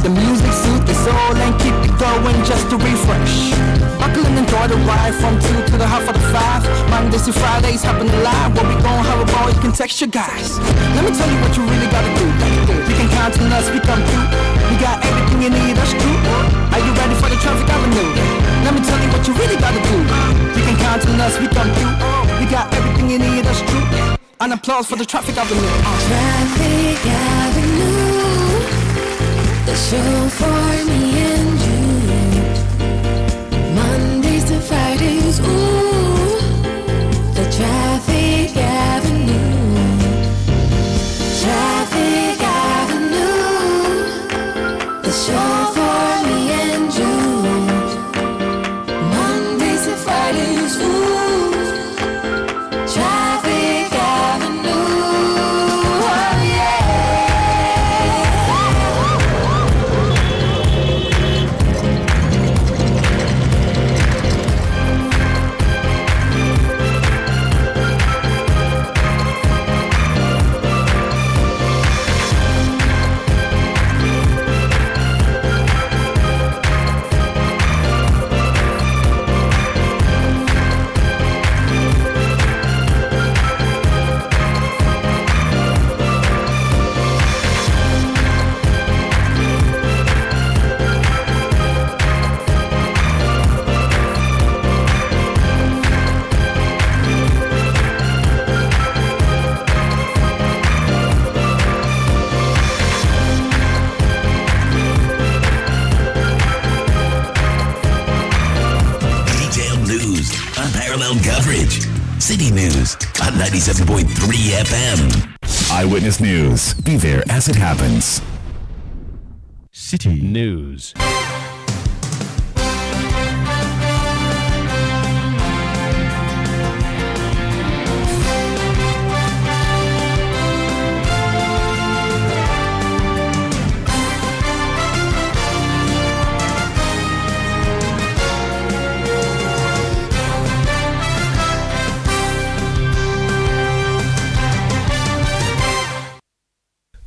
Let the music soothe the soul and keep it going just to refresh. Buckle and enjoy the ride from 2 to the half of the 5. Mondays to Fridays happening live. Where we gon' have a ball, you can text your guys. Let me tell you what you really gotta do. You can count on us, we come through. We got everything you need, that's true. Are you ready for the traffic avenue? Let me tell you what you really gotta do. You can count on us, we come through. We got everything you need, that's true. An applause for the traffic avenue. Traffic Avenue, the show for me and you. Mondays to Fridays, ooh, the Traffic Avenue. Traffic Avenue, the show for me and you. Mondays to Fridays, ooh, Traffic Avenue, oh yeah. Coverage. City News on 97.3 FM. Eyewitness News. Be there as it happens. City News.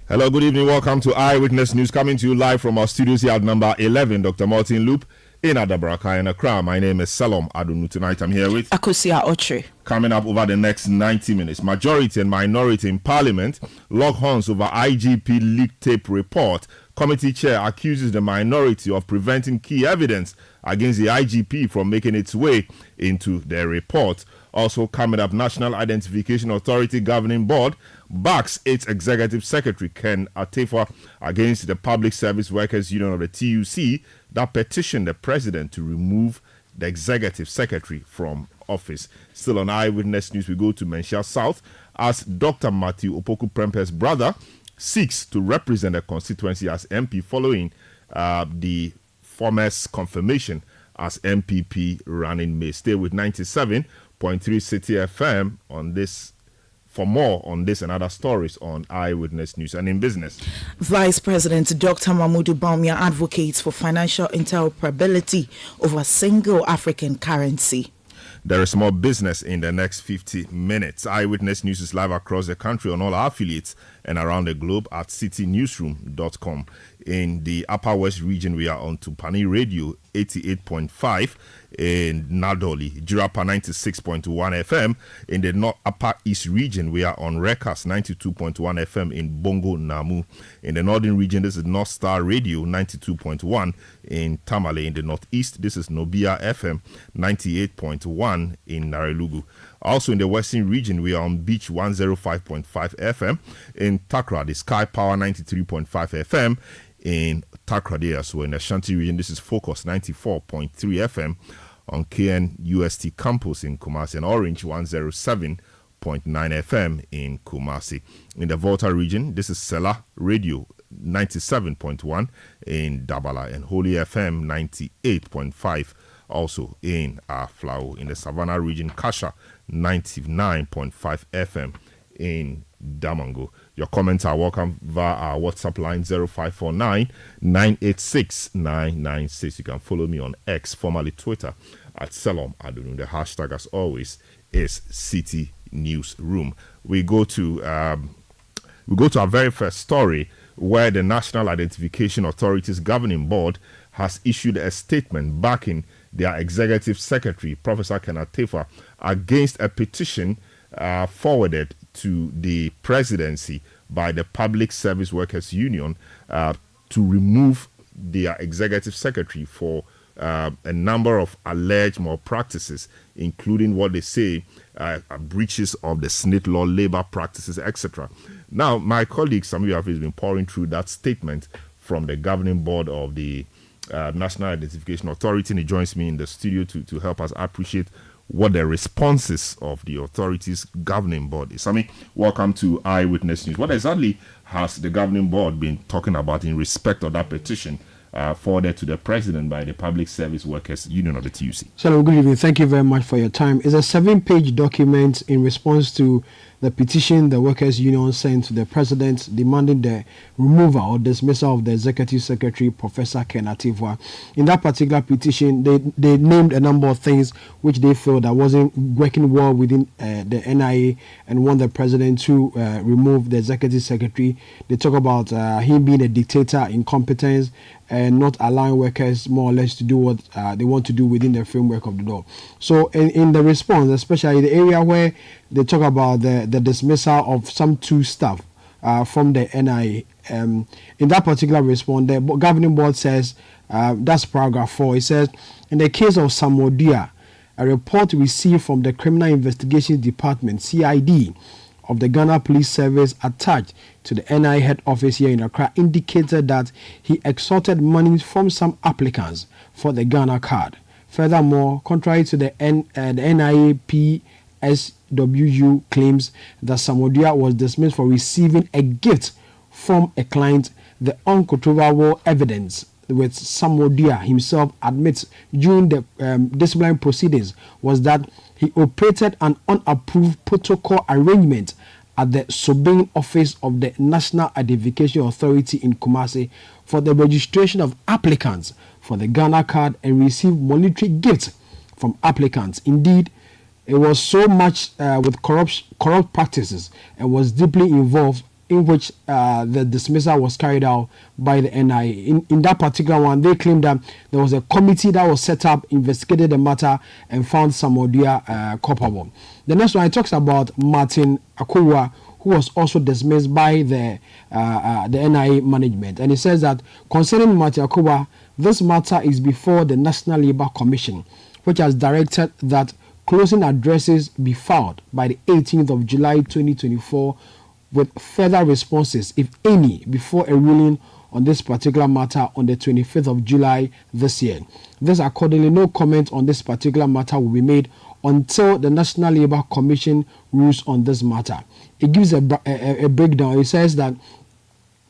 Hello, good evening. Welcome to Eyewitness News, coming to you live from our studios here at number 11, Dr. Martin Loop in Adabraka and Accra. My name is Salom Adunu. Tonight I'm here with Akosia Otre. Coming up over the next 90 minutes, majority and minority in Parliament lock horns over IGP leak tape report. Committee chair accuses the minority of preventing key evidence against the IGP from making its way into their report. Also coming up, National Identification Authority Governing Board backs its Executive Secretary Ken Atefa against the Public Service Workers Union of the TUC that petitioned the President to remove the Executive Secretary from office. Still on Eyewitness News, we go to Menchia South as Dr. Matthew Opoku Prempeh's brother seeks to represent the constituency as MP following the former's confirmation as MPP running mate. Stay with 97.3 Citi FM on this for more on this and other stories on Eyewitness News. And in business, Vice President Dr. Mahmoud Bawumia advocates for financial interoperability over single African currency. There is more business in the next 50 minutes. Eyewitness News is live across the country on all our affiliates and around the globe at citynewsroom.com. In the Upper West region, we are on Tupani Radio 88.5 in Nadoli, Jirapa 96.1 FM. In the North Upper East region, we are on Rekas 92.1 FM in Bongo, Namu. In the Northern region, this is North Star Radio 92.1 in Tamale. In the Northeast, this is Nobia FM 98.1 in Narelugu. Also in the Western region, we are on Beach 105.5 FM. In Takra, the Sky Power 93.5 FM. In Takra there as well. In the Ashanti region, this is Focus 94.3 FM on KNUST campus in Kumasi, and Orange 107.9 FM in Kumasi. In the Volta region, this is Sela Radio 97.1 in Dabala, and Holy FM 98.5 also in Aflao. In the Savannah region, Kasha 99.5 FM in Damango. Your comments are welcome via our WhatsApp line 0549 986 996. You can follow me on X, formerly Twitter, at Salom Adunu. The hashtag, as always, is City Newsroom. We go to our very first story where the National Identification Authority's governing board has issued a statement backing their executive secretary, Professor Kenneth Tefa, against a petition forwarded to the presidency by the Public Service Workers Union to remove their executive secretary for a number of alleged malpractices, including what they say breaches of the SNIT law, labor practices, etc. Now, my colleague Samuel has been pouring through that statement from the governing board of the National Identification Authority, and he joins me in the studio to help us appreciate what the responses of the authorities governing board is. Sami, welcome to Eyewitness News. What exactly has the governing board been talking about in respect of that petition forwarded to the president by the Public Service Workers Union of the TUC? Shalom, good evening. Thank you very much for your time. It's a 7-page document in response to the petition the Workers Union sent to the president demanding the removal or dismissal of the executive secretary, Professor Kenneth Tefa. In that particular petition, they named a number of things which they feel that wasn't working well within the NIA and want the president to remove the executive secretary. They talk about him being a dictator, incompetence, and not allowing workers more or less to do what they want to do within the framework of the law. So in the response, especially the area where they talk about the dismissal of some 2 staff from the NIA, in that particular response, the governing board says, that's paragraph 4, it says, in the case of Samodia, a report received from the Criminal Investigations Department, CID, of the Ghana Police Service attached to the NIA head office here in Accra indicated that he extorted money from some applicants for the Ghana card. Furthermore, contrary to the NIA PSWU claims that Samodia was dismissed for receiving a gift from a client, the uncontrovertible evidence with Samodia himself admits during the disciplinary proceedings was that he operated an unapproved protocol arrangement at the Sobin office of the National Identification Authority in Kumasi for the registration of applicants for the Ghana card and received monetary gifts from applicants. Indeed, it was so much with corrupt practices and was deeply involved, in which the dismissal was carried out by the NIA. In that particular one, they claimed that there was a committee that was set up, investigated the matter, and found Samodia culpable. The next one, it talks about Martin Akua, who was also dismissed by the NIA management. And it says that concerning Martin Akua, this matter is before the National Labour Commission, which has directed that closing addresses be filed by the 18th of July 2024 with further responses, if any, before a ruling on this particular matter on the 25th of July this year. Thus, accordingly, no comment on this particular matter will be made until the National Labour Commission rules on this matter. It gives a breakdown. It says that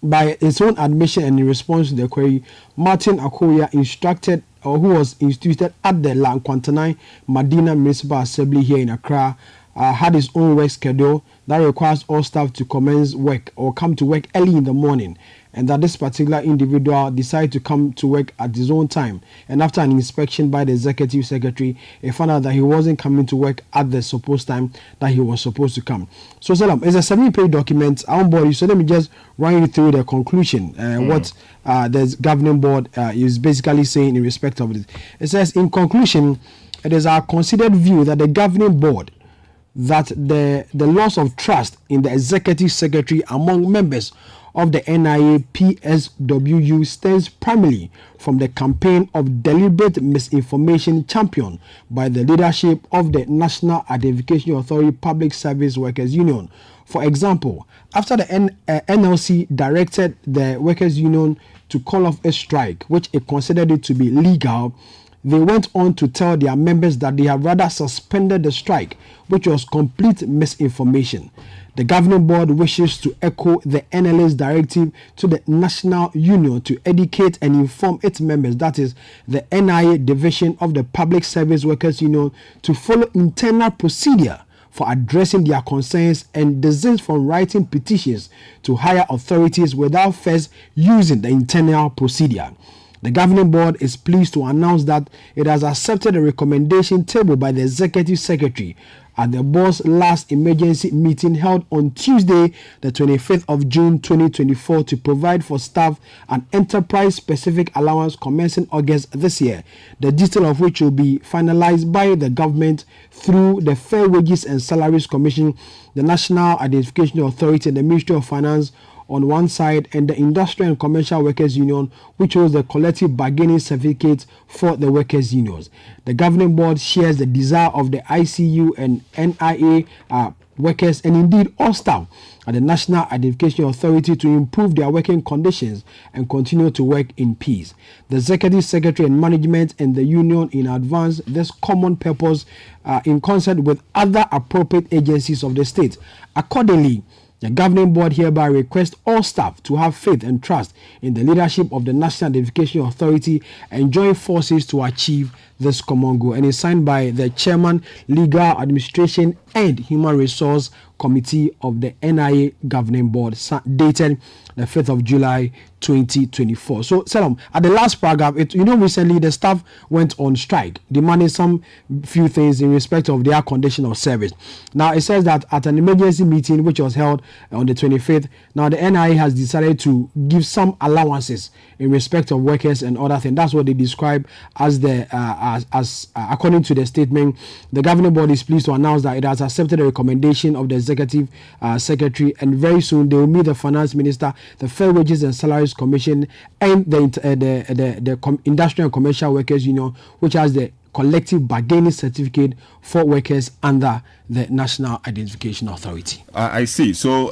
by its own admission and in response to the query, Martin Akoya instructed or who was instituted at the Lankwantanai Madina Municipal Assembly here in Accra had his own work schedule that requires all staff to commence work or come to work early in the morning, and that this particular individual decided to come to work at his own time. And after an inspection by the executive secretary, he found out that he wasn't coming to work at the supposed time that he was supposed to come. So, Salam, it's a 7-page document on board. So let me just run you through the conclusion, what the governing board is basically saying in respect of it. It says, in conclusion, it is our considered view that the governing board that the loss of trust in the executive secretary among members of the NIA PSWU stems primarily from the campaign of deliberate misinformation championed by the leadership of the National Identification Authority Public Service Workers Union. For example, after the NLC directed the Workers Union to call off a strike, which it considered it to be legal, they went on to tell their members that they have rather suspended the strike, which was complete misinformation. The governing board wishes to echo the NLA's directive to the National Union to educate and inform its members, that is, the NIA division of the Public Service Workers Union, to follow internal procedure for addressing their concerns and desist from writing petitions to higher authorities without first using the internal procedure. The governing board is pleased to announce that it has accepted a recommendation tabled by the executive secretary at the board's last emergency meeting held on Tuesday, the 25th of June 2024, to provide for staff an enterprise-specific allowance commencing August this year, the detail of which will be finalized by the government through the Fair Wages and Salaries Commission, the National Identification Authority, and the Ministry of Finance on one side, and the Industrial and Commercial Workers Union, which holds the collective bargaining certificate for the workers' unions. The governing board shares the desire of the ICU and NIA workers, and indeed all staff at the National Identification Authority, to improve their working conditions and continue to work in peace. The Executive Secretary and Management and the Union in advance this common purpose in concert with other appropriate agencies of the state. Accordingly, the governing board hereby requests all staff to have faith and trust in the leadership of the National Identification Authority and join forces to achieve this common goal. And it's signed by the Chairman, Legal, Administration and Human Resource Committee of the NIA Governing Board, dated the 5th of July 2024. So, Salam, at the last paragraph, recently the staff went on strike, demanding some few things in respect of their condition of service. Now, it says that at an emergency meeting which was held on the 25th, now the NIA has decided to give some allowances in respect of workers and other things. That's what they describe as the according to the statement. The governing board is pleased to announce that it has accepted a recommendation of the Executive Secretary, and very soon they will meet the Finance Minister, the Fair Wages and Salaries Commission, and the Industrial and Commercial Workers Union, which has the collective bargaining certificate for workers under the National Identification Authority. I see. So,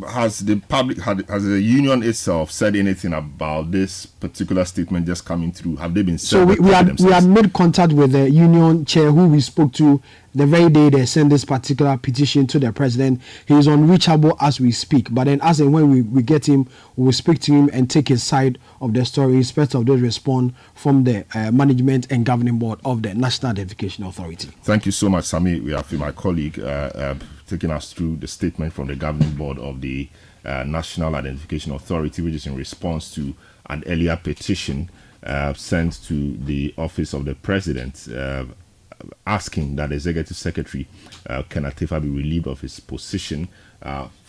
has the union itself said anything about this particular statement just coming through? Have they been? So we had made contact with the union chair, who we spoke to the very day they sent this particular petition to the president. He is unreachable as we speak. But then, as and when we get him, we will speak to him and take his side of the story in respect of those response from the management and governing board of the National Identification Authority. Thank you so much, Sami. We have my colleague taking us through the statement from the governing board of the National Identification Authority, which is in response to an earlier petition sent to the office of the president, asking that the Executive Secretary, Kenneth Tefa, be relieved of his position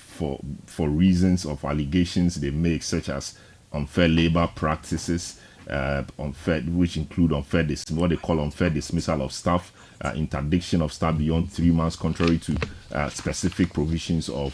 for reasons of allegations they make, such as unfair labor practices, which include what they call unfair dismissal of staff, interdiction of staff beyond 3 months, contrary to specific provisions of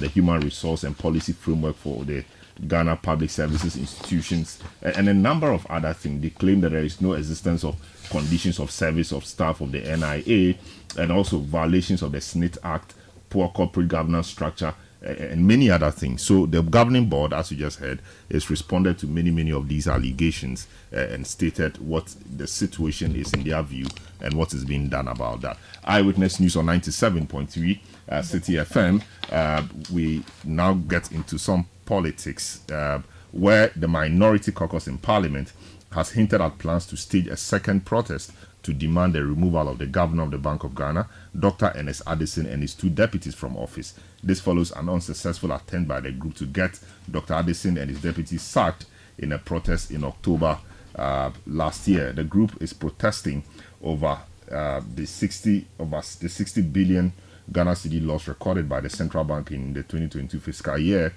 the Human Resource and Policy Framework for the Ghana Public Services Institutions, and a number of other things. They claim that there is no existence of conditions of service of staff of the NIA, and also violations of the SNIT Act, poor corporate governance structure, and many other things. So the governing board, as you just heard, has responded to many of these allegations and stated what the situation is in their view and what is being done about that. Eyewitness News on 97.3 Citi FM. We now get into some politics where the minority caucus in Parliament has hinted at plans to stage a second protest to demand the removal of the governor of the Bank of Ghana, Dr. Ernest Addison, and his 2 deputies from office. This follows an unsuccessful attempt by the group to get Dr. Addison and his deputies sacked in a protest in October last year. The group is protesting over the 60 billion Ghana cedi loss recorded by the central bank in the 2022 fiscal year,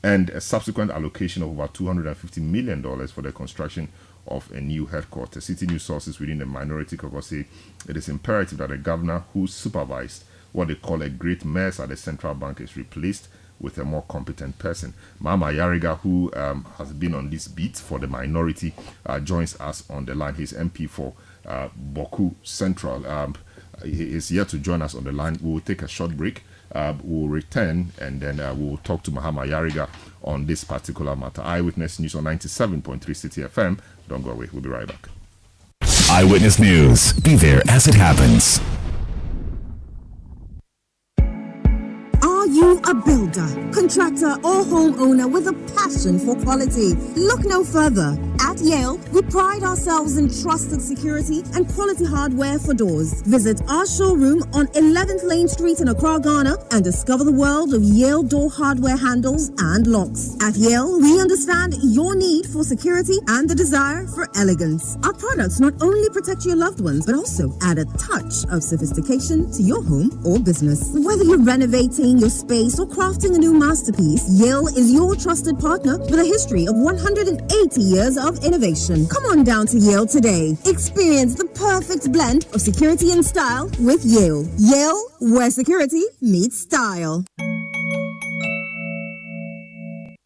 and a subsequent allocation of over $250 million for the construction of a new headquarters. City News sources within the minority caucus say it is imperative that the governor who supervised what they call a great mess at the central bank is replaced with a more competent person. Mama Yariga, who has been on this beat for the minority, joins us on the line. He's MP for Boku Central. He is here to join us on the line. We will take a short break. We'll return and then we'll talk to Mahama Yariga on this particular matter. Eyewitness News on 97.3 Citi FM. Don't go away. We'll be right back. Eyewitness News. Be there as it happens. Are you a builder, contractor, or homeowner with a passion for quality, look no further. At Yale, we pride ourselves in trusted security and quality hardware for doors. Visit our showroom on 11th Lane Street in Accra, Ghana, and discover the world of Yale door hardware handles and locks. At Yale, we understand your need for security and the desire for elegance. Our products not only protect your loved ones, but also add a touch of sophistication to your home or business. Whether you're renovating your space or crafting a new masterpiece, Yale is your trusted partner with a history of 180 years of innovation. Come on down to Yale today. Experience the perfect blend of security and style with Yale. Yale, where security meets style.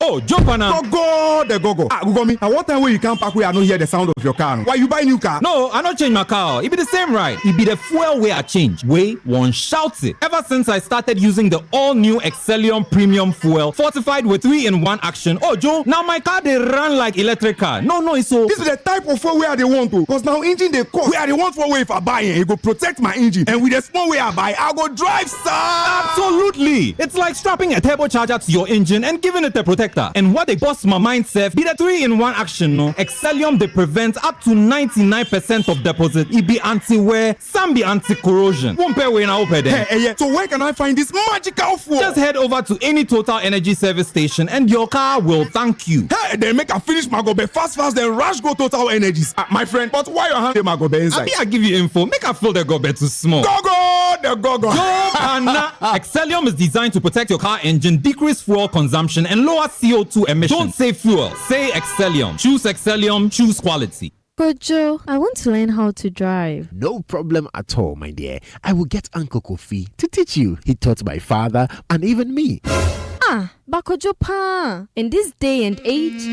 Oh, jump on now. Go. Google me. At what time will you come back where I don't hear the sound of your car? Why you buy new car? No, I don't change my car. It be the same ride. It be the fuel way I change. Way one shouts it. Ever since I started using the all-new Excellium Premium Fuel, fortified with 3-in-1 action. Oh, Joe, now my car they run like electric car. No, it's so. This is the type of fuel where they want to. Because now engine they cost. Where they want for way if I buy it, it go protect my engine. And with the small way I buy, I go drive, sir. Absolutely. It's like strapping a turbocharger to your engine and giving it a protector. And what they bust my mind, Seth, be the 3-in-1 action, no? Excellium, they prevent up to 99% of deposit. It be anti-wear, some be anti-corrosion. Won't pay when I open them. Hey, so where can I find this magical fuel? Just head over to any Total Energy service station and your car will thank you. Hey, they make a finish my gobe fast, then rush go Total Energies. My friend, but why your hand my gobe inside? I give you info. Make a fill the gobe too small. Go. Excellium is designed to protect your car engine, decrease fuel consumption, and lower CO2 emissions. Don't say fuel, say Excellium. Choose Excellium, choose quality. Kojo, I want to learn how to drive. No problem at all, my dear. I will get Uncle Kofi to teach you. He taught my father and even me. Bakojo pa, in this day and age.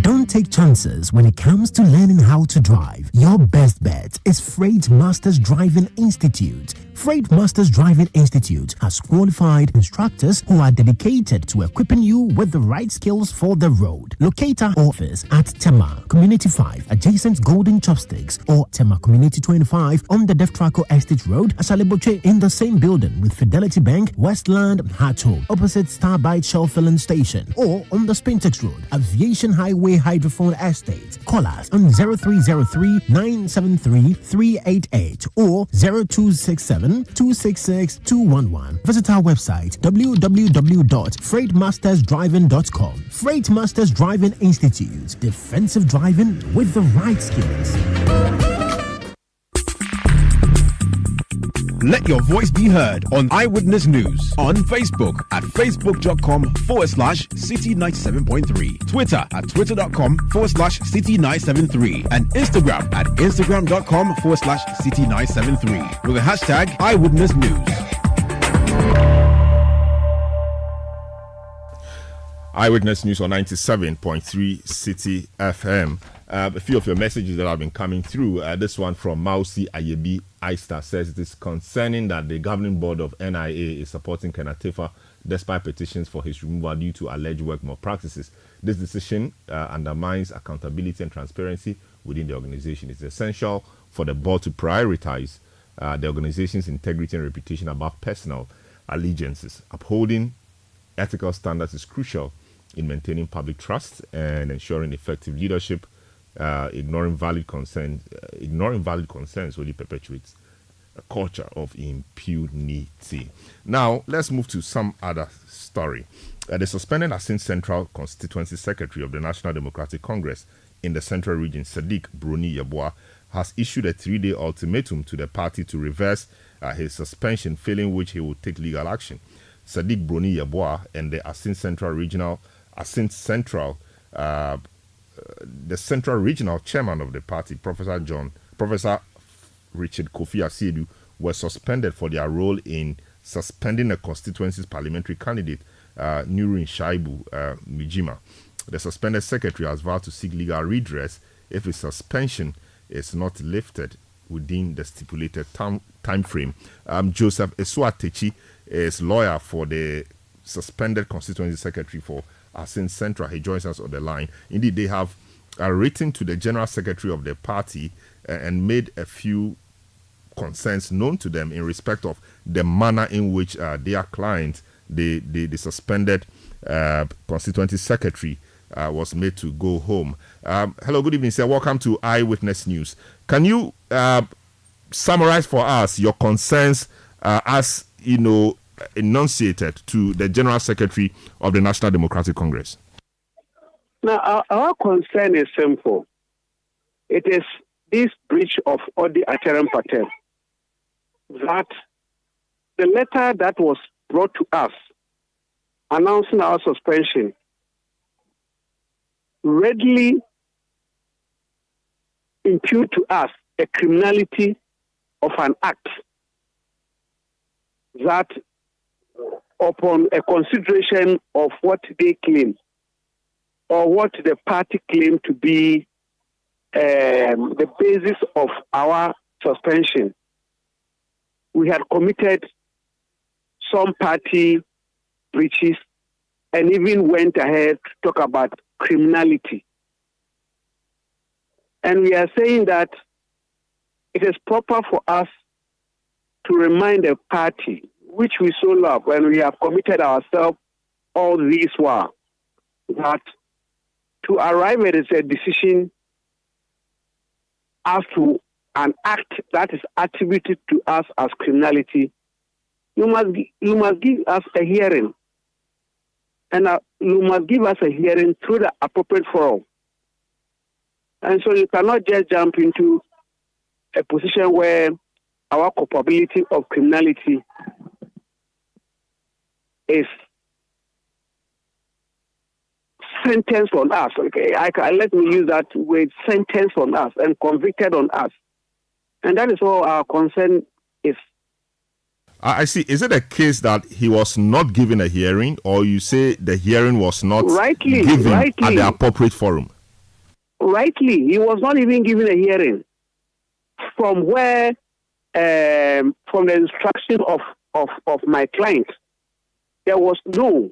Don't take chances when it comes to learning how to drive. Your best bet is Freight Masters Driving Institute. Freight Masters Driving Institute has qualified instructors who are dedicated to equipping you with the right skills for the road. Locate our office at Tema Community 5, adjacent Golden Chopsticks, or Tema Community 25 on the Deftraco Estate Road, Asaleboche, in the same building with Fidelity Bank, Westland, Hatch, opposite Starbite Shell Filling Station, or on the Spintex Road, Aviation Highway Hydrophone Estate. Call us on 0303 973 388 or 0267 266 211. Visit our website www.freightmastersdriving.com. Freight Masters Driving Institute. Defensive driving with the right skills. Let your voice be heard on Eyewitness News on Facebook at facebook.com/City97.3, Twitter at twitter.com/City973, and Instagram at instagram.com/City973 with the hashtag Eyewitness News. Eyewitness News on 97.3 City FM. A few of your messages that have been coming through. This one from Mausi Ayebi Aista says it is concerning that the governing board of NIA is supporting Kenatefa despite petitions for his removal due to alleged work malpractices. This decision undermines accountability and transparency within the organization. It's essential for the board to prioritize the organization's integrity and reputation above personal allegiances. Upholding ethical standards is crucial in maintaining public trust and ensuring effective leadership. Ignoring valid concerns only perpetuates a culture of impunity. Now, let's move to some other story. The suspended Assin Central Constituency Secretary of the National Democratic Congress in the Central Region, Sadiq Bruni Yeboah, has issued a 3-day ultimatum to the party to reverse his suspension, failing which he will take legal action. Sadiq Bruni Yeboah and the Assin Central the Central Regional Chairman of the party, Professor Richard Kofi Asiedu, were suspended for their role in suspending a constituency's parliamentary candidate, Newsroom Shaibu Mijima. The suspended secretary has vowed to seek legal redress if his suspension is not lifted within the stipulated time frame. Joseph Esuatechi is lawyer for the suspended constituency secretary for Assin Central. He joins us on the line. Indeed, they have written to the general secretary of the party and made a few concerns known to them in respect of the manner in which their client, the suspended constituency secretary was made to go home. Hello, good evening, sir. Welcome to Eyewitness News. Can you summarize for us your concerns as enunciated to the General Secretary of the National Democratic Congress? Now, our concern is simple. It is this breach of Odi Aterem Patel, that the letter that was brought to us announcing our suspension readily impute to us a criminality of an act that, upon a consideration of what they claim or what the party claimed to be the basis of our suspension, we had committed some party breaches and even went ahead to talk about criminality. And we are saying that it is proper for us to remind a party which we so love when we have committed ourselves all these while, that to arrive at a decision as to an act that is attributed to us as criminality, you must give us a hearing. And you must give us a hearing through the appropriate forum. And so you cannot just jump into a position where our culpability of criminality is sentenced on us. Okay, let me use that word, sentenced on us and convicted on us. And that is all our concern is. I see. Is it a case that he was not given a hearing, or you say the hearing was not given at the appropriate forum? Rightly, he was not even given a hearing. From where, from the instruction of my client, there was no,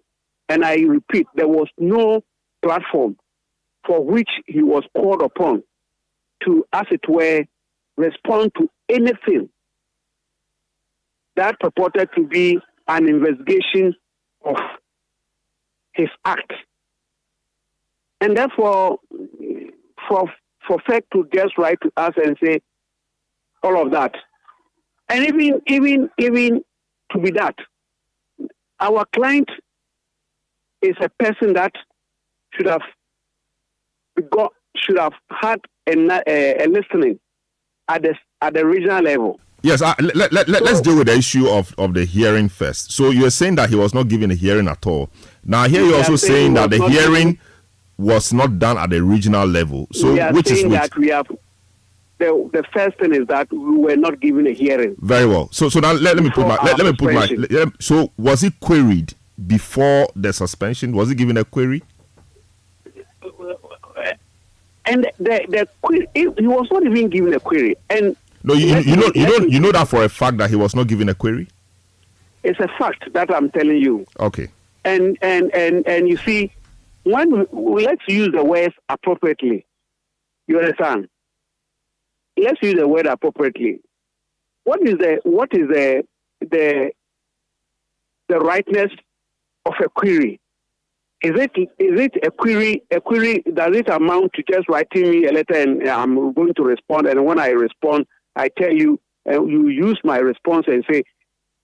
and I repeat, there was no platform for which he was called upon to, as it were, respond to anything that purported to be an investigation of his act. And therefore, for FEC to just write to us and say all of that, and even to be that, our client is a person that should have had a listening at the regional level. Yes, let's deal with the issue of the hearing first. So you're saying that he was not given a hearing at all. Now here you're also saying that the hearing was not done at the regional level. So which is which? That we have the first thing is that we were not given a hearing. Very well. So now let me put my so was he queried before the suspension? Was he given a query? And the query, he was not even given a query. And no, you know that for a fact that he was not given a query? It's a fact that I'm telling you. Okay. And you see, when let's use the words appropriately. You understand? Let's use the word appropriately. What is the rightness of a query? Is it a query? A query, does it amount to just writing me a letter and I'm going to respond, and when I respond, I tell you, you use my response and say,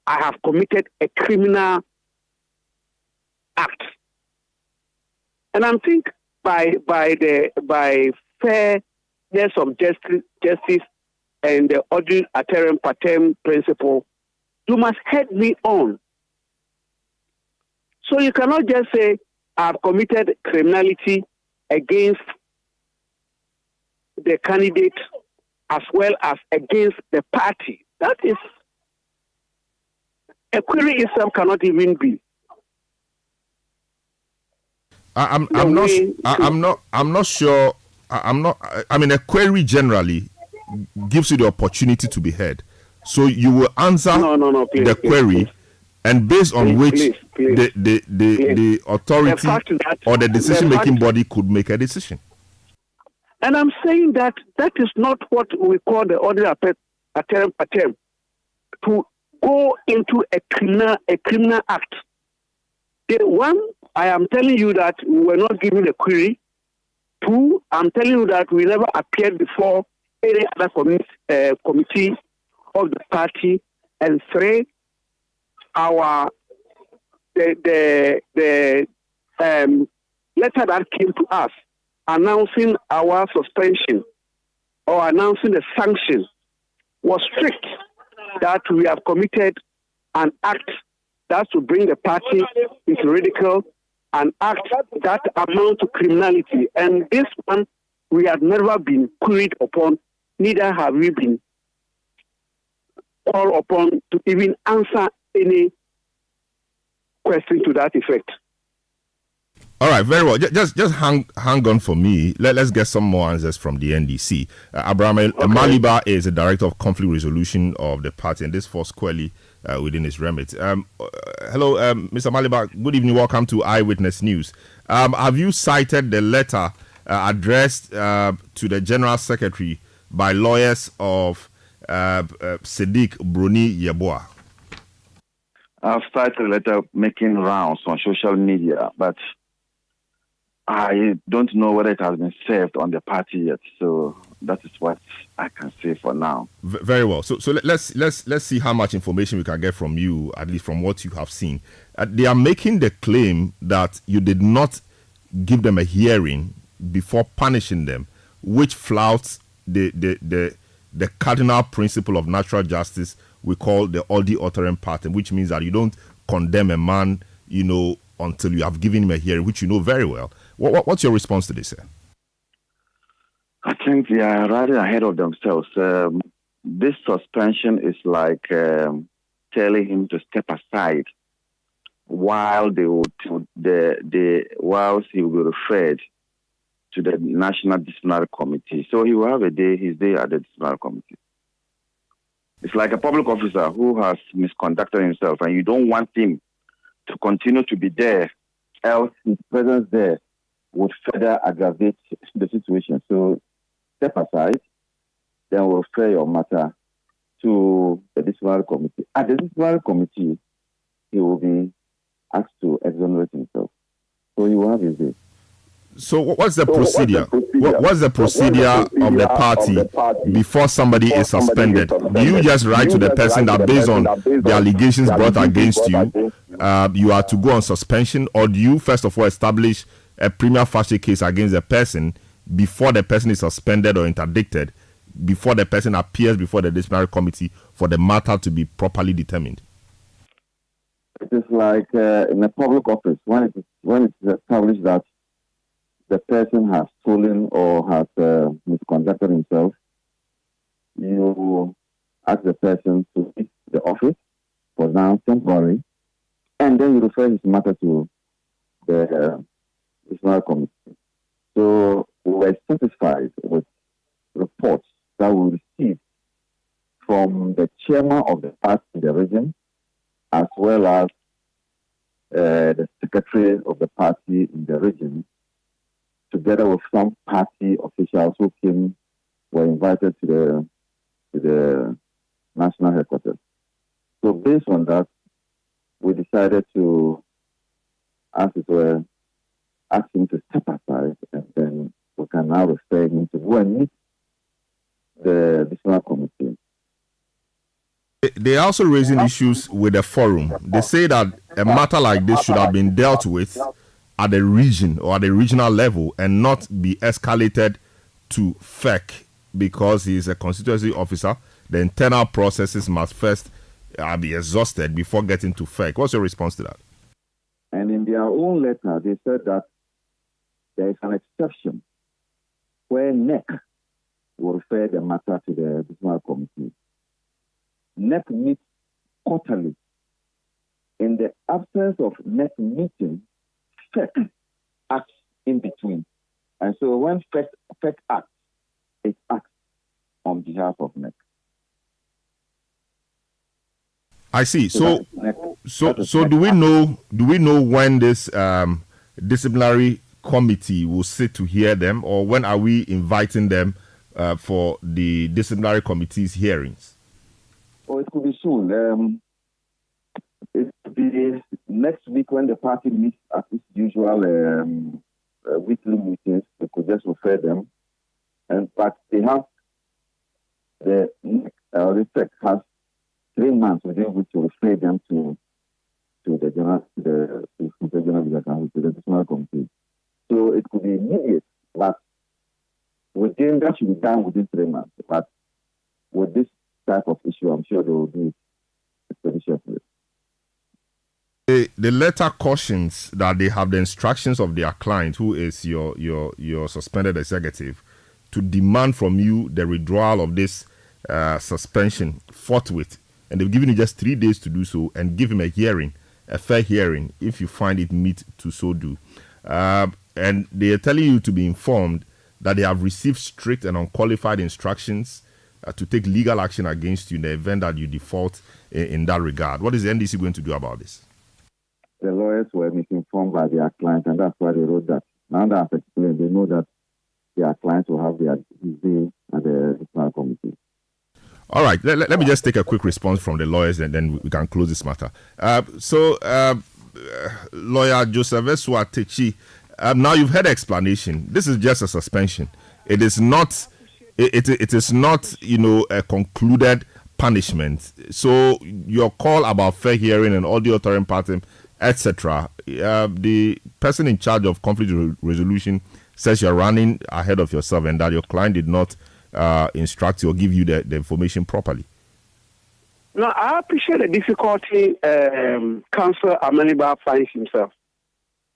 I have committed a criminal act. And I think by fairness of justice and the Odi Aterem Patem principle, you must head me on. So you cannot just say, I've committed criminality against the candidate as well as against the party. That is, a query itself cannot even be. I'm not sure. I mean, a query generally gives you the opportunity to be heard. So you will answer the query, and based on which the authority or the decision-making body could make a decision. And I'm saying that is not what we call the Odi Aterem Patem, to go into a criminal act One, I am telling you that we were not given a query. Two, I'm telling you that we never appeared before any other committee of the party. And three, the letter that came to us announcing our suspension or announcing the sanction was strict, that we have committed an act that to bring the party into ridicule, an act that amounts to criminality. And this one, we have never been queried upon, neither have we been called upon to even answer any question to that effect. All right, very well. Just hang on for me. Let's get some more answers from the NDC. Abraham Maliba is the director of conflict resolution of the party, and this falls squarely within his remit. Hello, Mr. Maliba. Good evening. Welcome to Eyewitness News. Have you cited the letter addressed to the General Secretary by lawyers of Sadiq Bruni Yeboah? I've cited a letter making rounds on social media, but I don't know whether it has been served on the party yet. So that is what I can say for now. Very well. So let's see how much information we can get from you, at least from what you have seen. They are making the claim that you did not give them a hearing before punishing them, which flouts the cardinal principle of natural justice we call the Aldi Authorem Pattern, which means that you don't condemn a man, until you have given him a hearing, which you know very well. What's your response to this, sir? I think they are rather ahead of themselves. This suspension is like telling him to step aside while whilst he will be referred to the National Disciplinary Committee. So he will have his day at the Disciplinary Committee. It's like a public officer who has misconducted himself, and you don't want him to continue to be there, else his presence there would further aggravate the situation. So step aside, then we'll refer your matter to the disciplinary committee. At the disciplinary committee, he will be asked to exonerate himself. So he will have his day. So what's the procedure? What's the procedure of the party before somebody is suspended? Do you just write to the person that based on the allegations brought against you, you are to go on suspension, or do you first of all establish a prima facie case against the person before the person is suspended or interdicted, before the person appears before the disciplinary committee for the matter to be properly determined? It is like in a public office, when it is established that the person has stolen or has misconducted himself, you ask the person to leave the office for now temporarily, and then you refer his matter to the disciplinary committee. So we were satisfied with reports that we received from the chairman of the party in the region, as well as the secretary of the party in the region, together with some party officials who were invited to the national headquarters. So based on that, we decided to ask him to step aside, and then we can now refer him to go and meet the disciplinary committee. They are also raising issues with the forum. They say that a matter like this should have been dealt with at the region or at the regional level and not be escalated to FEC because he is a constituency officer. The internal processes must first be exhausted before getting to FEC. What's your response to that? And in their own letter, they said that there is an exception where NEC will refer the matter to the disciplinary committee. NEC meets quarterly. In the absence of NEC meeting, FEC acts in between. And so when FEC acts, it acts on behalf of NEC. I see. So do we know when this disciplinary committee will sit to hear them, or when are we inviting them for the disciplinary committee's hearings? Oh, it could be soon. It could be next week when the party meets at its usual weekly meetings, they could just refer them. But they have the RISEC has 3 months within which to refer them to the general committee. So it could be immediate, but within that should be done within 3 months. But with this type of issue, I'm sure they will do it expeditiously. The letter cautions that they have the instructions of their client, who is your suspended executive, to demand from you the withdrawal of this suspension forthwith. And they've given you just 3 days to do so, and give him a fair hearing, if you find it meet to so do. And they are telling you to be informed that they have received strict and unqualified instructions to take legal action against you in the event that you default in that regard. What is the NDC going to do about this? The lawyers were misinformed by their client, and that's why they wrote that. Now that I've explained, they know that their clients will have their say at the national committee. All right, let me just take a quick response from the lawyers, and then we can close this matter. Lawyer Joseph Eswatechi, now you've heard explanation. This is just a suspension. It is not. It is not, a concluded punishment. So your call about fair hearing and audio authoring pattern, etc. The person in charge of conflict resolution says you're running ahead of yourself and that your client did not instruct you or give you the information properly. No, I appreciate the difficulty Councillor Amaniba finds himself.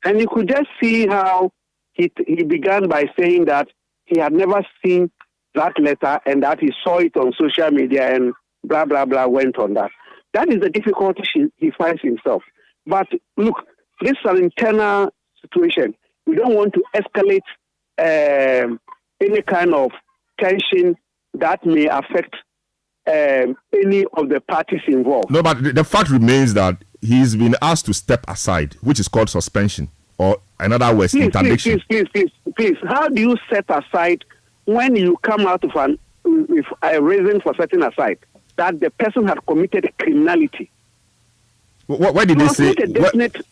And you could just see how he began by saying that he had never seen that letter and that he saw it on social media and blah, blah, blah went on that. That is the difficulty he finds himself. But look, this is an internal situation. We don't want to escalate any kind of tension that may affect any of the parties involved. No, but the fact remains that he's been asked to step aside, which is called suspension, or in other words, interdiction. Please. How do you set aside when you come out of with a reason for setting aside that the person had committed a criminality? Why did they say?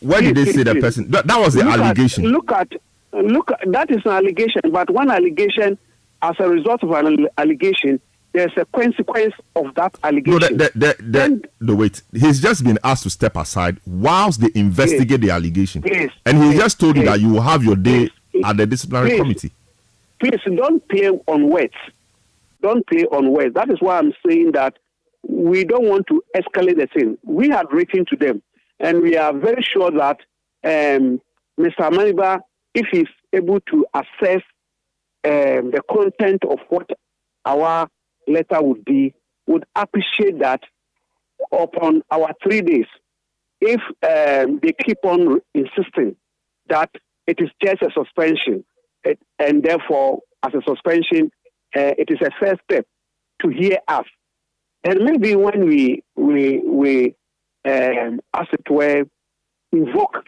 Why did they say the person? That was the allegation. Look at. That is an allegation. But one allegation, as a result of an allegation, there's a consequence of that allegation. No, wait. He's just been asked to step aside whilst they investigate the allegation. And he just told you that you will have your day at the disciplinary committee. Please, don't play on words. Don't play on words. That is why I'm saying that we don't want to escalate the thing. We had written to them, and we are very sure that Mr. Amaniba, if he's able to assess the content of what our letter would be, would appreciate that upon our 3 days. If they keep on insisting that it is just a suspension, and therefore, as a suspension, it is a first step to hear us. And maybe when we as it were, invoke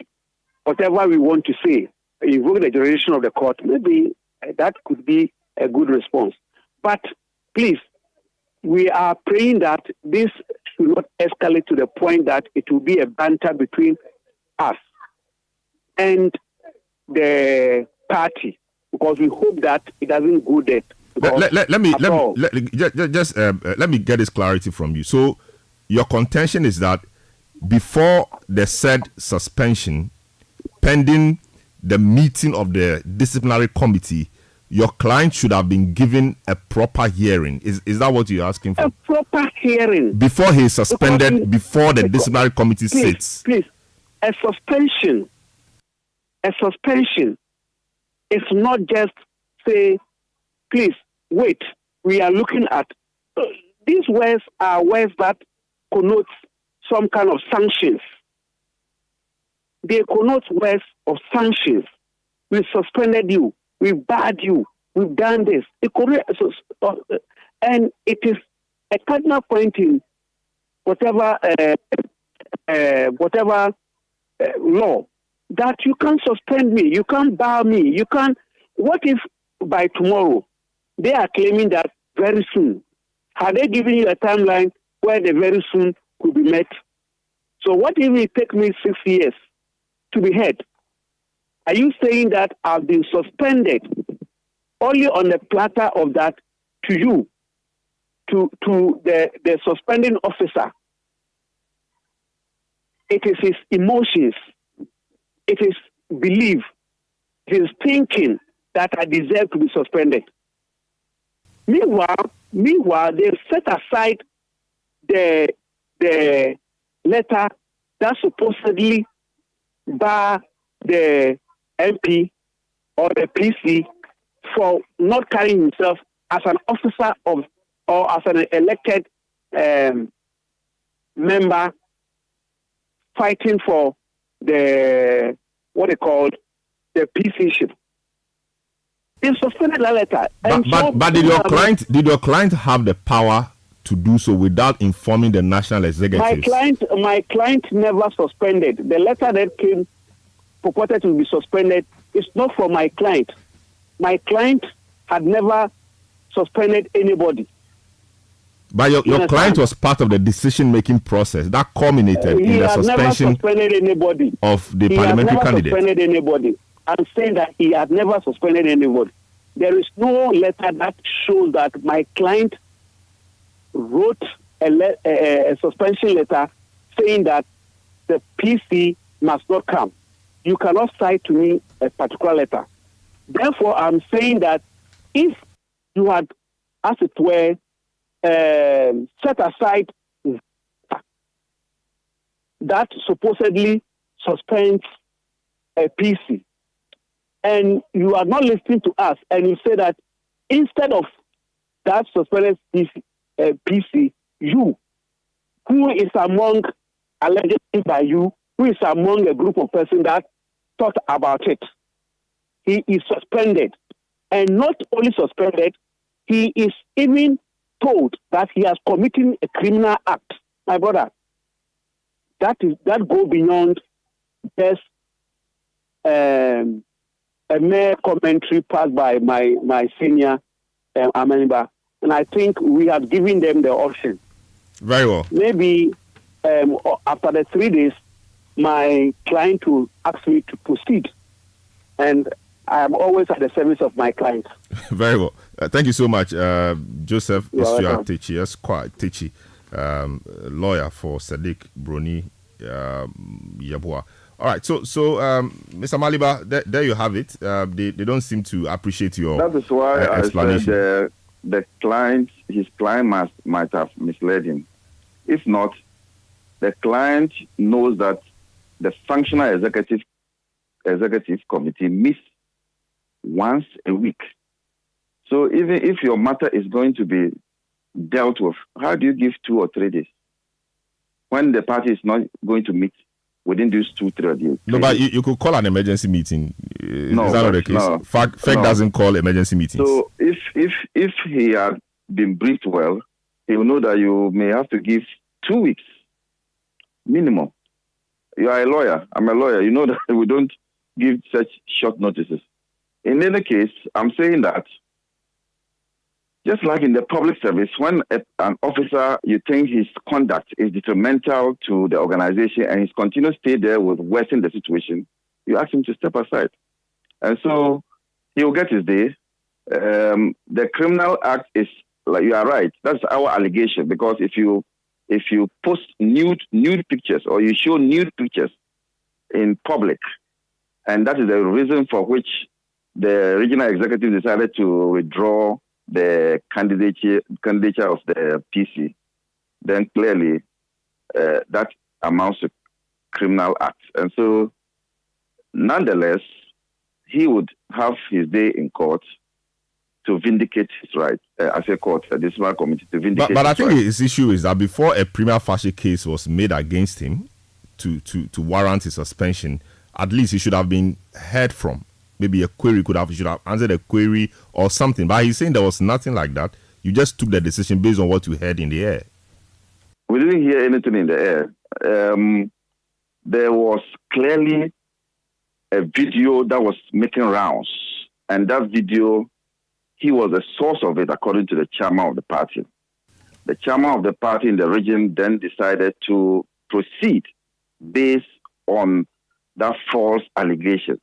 whatever we want to say, invoke the jurisdiction of the court, maybe that could be a good response. But please, we are praying that this should not escalate to the point that it will be a banter between us and the party, because we hope that it doesn't go there. Let me get this clarity from you. So your contention is that before the said suspension, pending the meeting of the disciplinary committee, your client should have been given a proper hearing. Is that what you're asking for? A proper hearing. Before he is suspended, before the disciplinary committee sits. Please, a suspension is not just say, please, wait, we are looking at... these words are words that connote some kind of sanctions. They connote words of sanctions. We suspended you. We've barred you. We've done this. And it is a cardinal point in whatever law that you can't suspend me, you can't bar me, you can't. What if by tomorrow they are claiming that very soon? Have they given you a timeline where the very soon could be met? So what if it take me 6 years to be heard? Are you saying that I've been suspended only on the platter of that to you, to the suspending officer? It is his emotions, it is belief, it is thinking that I deserve to be suspended. Meanwhile, they set aside the letter that supposedly bar the MP or the PC for not carrying himself as an officer of or as an elected member fighting for the what they called the PC-ship. They suspended that letter. But did your client have the power to do so without informing the national executives? My client never suspended. The letter that came purported to be suspended is not for my client. My client had never suspended anybody. But your client was part of the decision-making process that culminated in the suspension never suspended anybody. Of the parliamentary candidate. He had never suspended anybody. I'm saying that he had never suspended anybody. There is no letter that shows that my client wrote a suspension letter saying that the PC must not come. You cannot cite to me a particular letter. Therefore, I'm saying that if you had, as it were, set aside that supposedly suspends a PC, and you are not listening to us, and you say that instead of that suspended PC, you, who is among, allegedly by you, who is among a group of persons that thought about it, he is suspended. And not only suspended, he is even told that he has committed a criminal act. My brother, that go beyond just a mere commentary passed by my senior Amaniba. And I think we have given them the option. Very well. Maybe after the 3 days, my client will ask me to proceed. And I am always at the service of my client. Very well. Thank you so much, Joseph Techi, lawyer for Sadiq Broni Yabua. All right, so Mr. Maliba, there you have it. They don't seem to appreciate your That is why explanation. I said the client, his client might have misled him. If not, the client knows that the functional executive committee meets once a week. So even if your matter is going to be dealt with, how do you give 2 or 3 days when the party is not going to meet within these 2 or 3 days? No, but you could call an emergency meeting. No, is that not the case? no, FEC doesn't call emergency meetings. So if he had been briefed well, he will know that you may have to give 2 weeks minimum. You are a lawyer. I'm a lawyer. You know that we don't give such short notices. In any case, I'm saying that just like in the public service, when an officer, you think his conduct is detrimental to the organization and he's continuing to stay there with worsen the situation, you ask him to step aside. And so he will get his day. The criminal act is, like you are right, that's our allegation, because if you post nude pictures or you show nude pictures in public, and that is the reason for which the regional executive decided to withdraw the candidature of the PC, then clearly that amounts to criminal act. And so, nonetheless, he would have his day in court to vindicate his rights, as a court, a disciplinary committee to vindicate But I think rights. his issue is that before a prima facie case was made against him to warrant his suspension, at least he should have been heard from. Maybe a query should have answered a query or something. But he's saying there was nothing like that. You just took the decision based on what you heard in the air. We didn't hear anything in the air. There was clearly a video that was making rounds. And that video, he was the source of it, according to the chairman of the party. The chairman of the party in the region then decided to proceed based on that false allegation.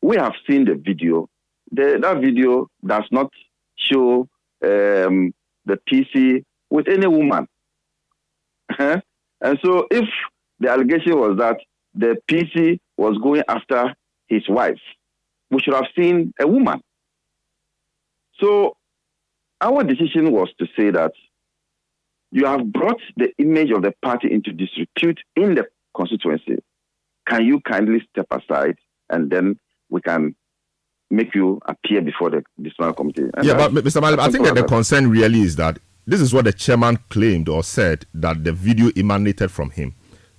We have seen the video. That video does not show the PC with any woman. And so if the allegation was that the PC was going after his wife, we should have seen a woman. So our decision was to say that you have brought the image of the party into disrepute in the constituency. Can you kindly step aside and then we can make you appear before the disciplinary committee? And but Mr. Malib, I think that the concern really is that this is what the chairman claimed or said, that the video emanated from him.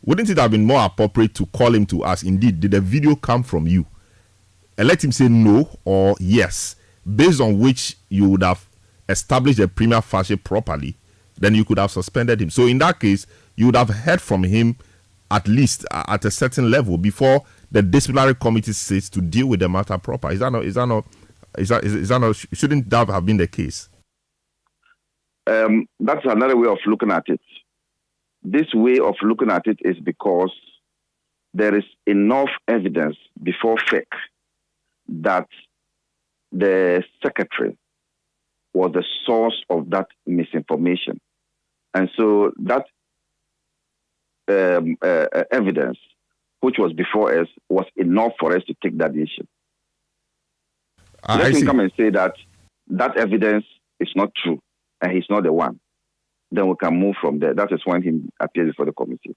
Wouldn't it have been more appropriate to call him to ask, indeed, did the video come from you? And let him say no or yes, based on which you would have established a prima facie properly, then you could have suspended him. So in that case, you would have heard from him at least at a certain level before the disciplinary committee sits to deal with the matter proper. Shouldn't that have been the case? That's another way of looking at it. This way of looking at it is because there is enough evidence before FEC that the secretary was the source of that misinformation. And so that evidence, which was before us, was enough for us to take that decision. Let him come and say that evidence is not true and he's not the one. Then we can move from there. That is when he appears before the committee.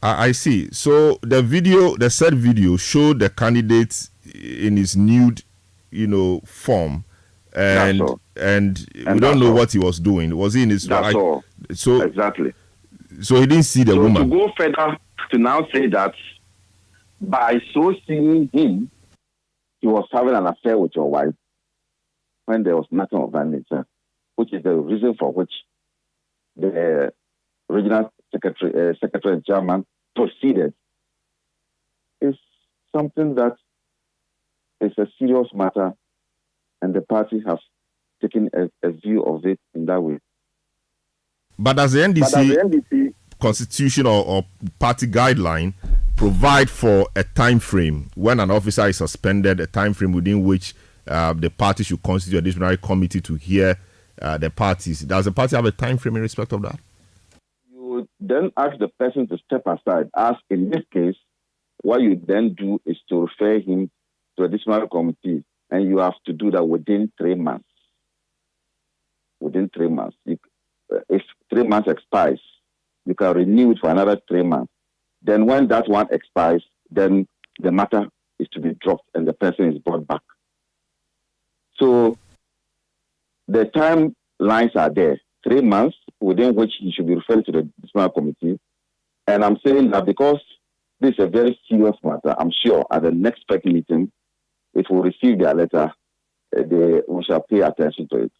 I see. So the said video showed the candidate in his nude, form, and we don't know what he was doing. Was he in his? That's all. So exactly. So he didn't see the woman. To go further, to now say that by so seeing him, he was having an affair with your wife when there was nothing of that nature, which is the reason for which the regional secretary and chairman proceeded, is something that is a serious matter, and the party has taken a view of it in that way. But does the NDC constitution or party guideline provide for a time frame when an officer is suspended, a time frame within which the party should constitute a disciplinary committee to hear the parties? Does the party have a time frame in respect of that? You would then ask the person to step aside. As in this case, what you then do is to refer him to a disciplinary committee, and you have to do that within 3 months. Within 3 months. If 3 months expires, you can renew it for another 3 months. Then when that one expires, then the matter is to be dropped and the person is brought back. So the timelines are there. 3 months within which you should be referred to the disciplinary committee. And I'm saying that because this is a very serious matter, I'm sure at the next FEC meeting, it will receive their letter. We shall pay attention to it.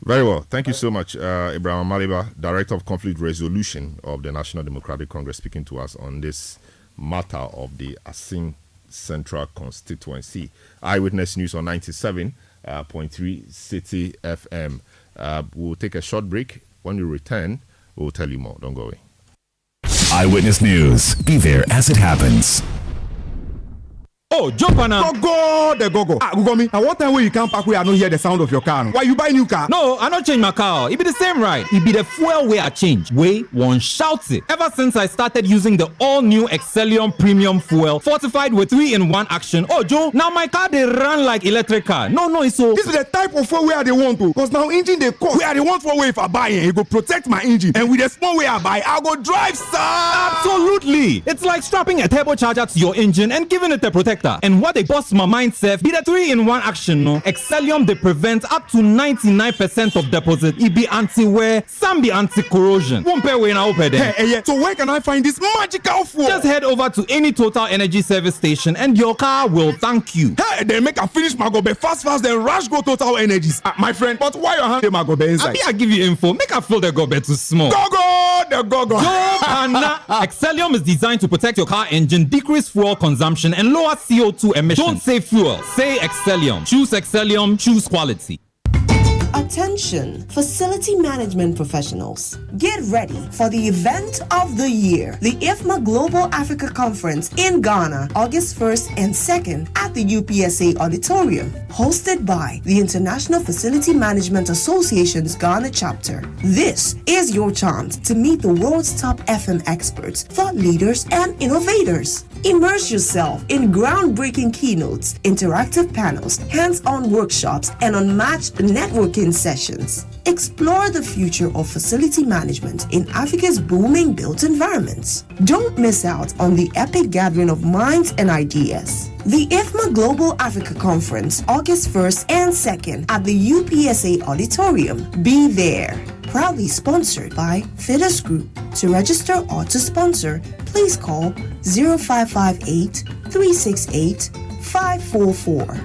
Very well. Thank you so much, Ibrahim Maliba, Director of Conflict Resolution of the National Democratic Congress, speaking to us on this matter of the Assin Central Constituency. Eyewitness News on 97.3 Citi FM. We'll take a short break. When we return, we'll tell you more. Don't go away. Eyewitness News. Be there as it happens. Oh, jump on now. Go. Gugomi, I want time when you come back where I don't hear the sound of your car. Why you buy new car? No, I not change my car. It be the same ride. It be the fuel way I change. Way one shouts it. Ever since I started using the all-new Excellium Premium Fuel, fortified with 3-in-1 action. Oh, Joe, now my car they run like electric car. No, it's so. This is the type of fuel where they want to. Because now engine they cost. Where they want for way if I buy it, it go protect my engine. And with the small way I buy, I go drive, sir. Absolutely. It's like strapping a turbocharger to your engine and giving it a protector. And what they bust my mind, Seth, be the 3-in-1 action, no? Excellium, they prevent up to 99% of deposit. It be anti-wear, some be anti-corrosion. Won't pay way now, pay them. Hey, so where can I find this magical fuel? Just head over to any Total Energy service station and your car will thank you. Hey, they make a finish Magobe fast, then rush go Total Energies. My friend, but why you have the Magobe inside? I give you info. Make a fill the gobe too small. Go. Excellium is designed to protect your car engine, decrease fuel consumption, and lower CO2 emissions. Don't say fuel, say Excellium. Choose Excellium, choose quality. Attention, facility management professionals. Get ready for the event of the year, the IFMA Global Africa Conference in Ghana, August 1st and 2nd at the UPSA Auditorium, hosted by the International Facility Management Association's Ghana chapter. This is your chance to meet the world's top FM experts, thought leaders, and innovators. Immerse yourself in groundbreaking keynotes, interactive panels, hands-on workshops, and unmatched networking sessions. Explore the future of facility management in Africa's booming built environments. Don't miss out on the epic gathering of minds and ideas. The IFMA Global Africa Conference, August 1st and 2nd at the UPSA Auditorium. Be there. Proudly sponsored by Fiddus Group. To register or to sponsor, please call 0558 368 544.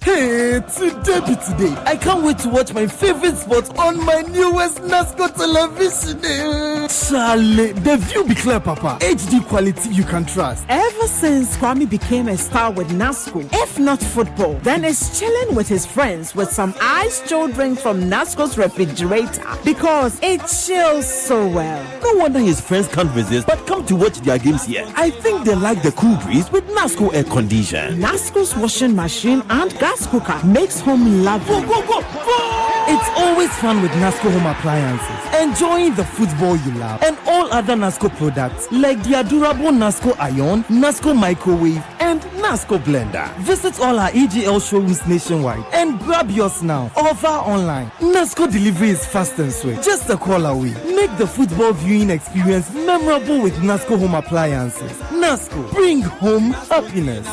Hey, today. I can't wait to watch my favorite sports on my newest NASCO television. Charlie, the view be clear, Papa. HD quality you can trust. Ever since Kwame became a star with NASCO, if not football, then it's chilling with his friends with some ice chilled drink from NASCO's refrigerator because it chills so well. No wonder his friends can't resist but come to watch their games here. I think they like the cool breeze with NASCO air condition. NASCO's washing machine and gas cooker makes home lovely. Go! It's always fun with NASCO home appliances. Enjoying the football you love and all other NASCO products like the adorable NASCO Ion, NASCO Microwave, and NASCO Blender. Visit all our EGL showrooms nationwide and grab yours now or via online. NASCO delivery is fast and sweet. Just a call away. Make the football viewing experience memorable with NASCO home appliances. NASCO, bring home happiness.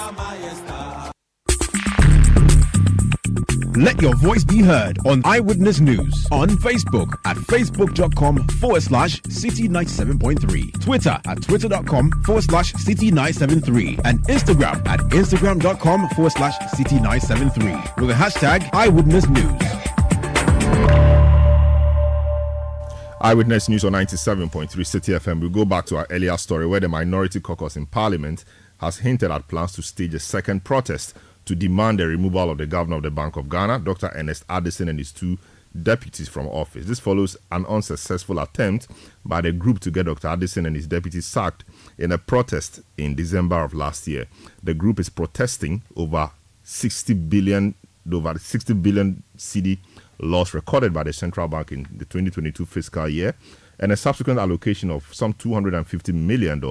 Let your voice be heard on Eyewitness News on Facebook at facebook.com/City97.3, Twitter at twitter.com/City973, and Instagram at instagram.com/City973 with the hashtag Eyewitness News. Eyewitness News on 97.3 Citi FM. We go back to our earlier story where the Minority Caucus in Parliament has hinted at plans to stage a second protest to demand the removal of the governor of the Bank of Ghana, Dr. Ernest Addison, and his two deputies from office. This follows an unsuccessful attempt by the group to get Dr. Addison and his deputies sacked in a protest in December of last year. The group is protesting over 60 billion cedi loss recorded by the central bank in the 2022 fiscal year and a subsequent allocation of some $250 million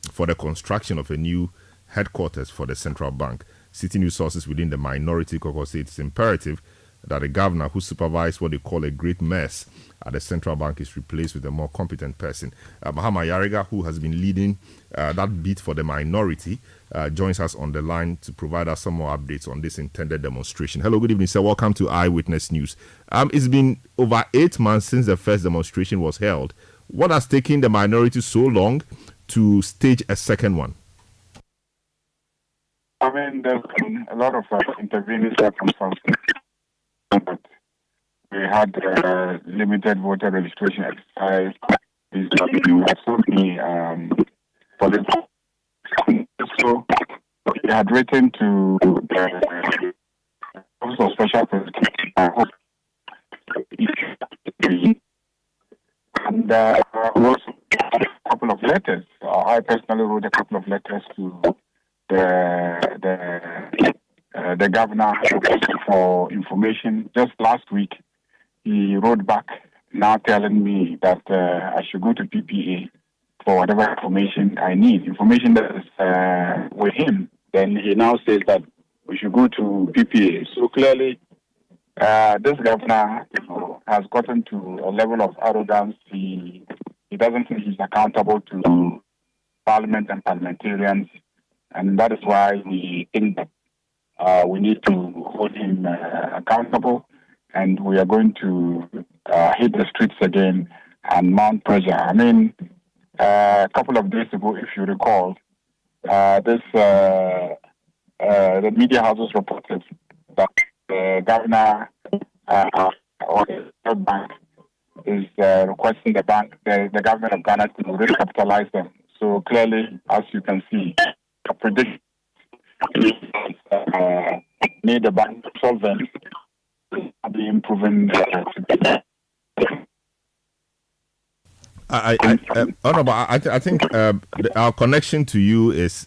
for the construction of a new headquarters for the central bank. City News sources within the Minority Caucus say it's imperative that the governor who supervised what they call a great mess at the central bank is replaced with a more competent person. Mahama Yariga, who has been leading that beat for the minority, joins us on the line to provide us some more updates on this intended demonstration. Hello, good evening, sir. Welcome to Eyewitness News. It's been over 8 months since the first demonstration was held. What has taken the minority so long to stage a second one? I mean, there's been a lot of intervening circumstances. But we had limited voter registration exercise. Absolutely political. So we had written to the Office of Special Prosecution and wrote a couple of letters. I personally wrote a couple of letters to the governor for information. Just last week, he wrote back now telling me that I should go to PPA for whatever information I need. Information that is with him. Then he now says that we should go to PPA. So clearly, this governor has gotten to a level of arrogance. He doesn't think he's accountable to Parliament and parliamentarians. And that is why we think that we need to hold him accountable, and we are going to hit the streets again and mount pressure. I mean, a couple of days ago, if you recall, the media houses reported that the governor or the bank is requesting the government of Ghana to recapitalize them. So clearly, as you can see, a prediction need the bank solvent are being proven I think our connection to you is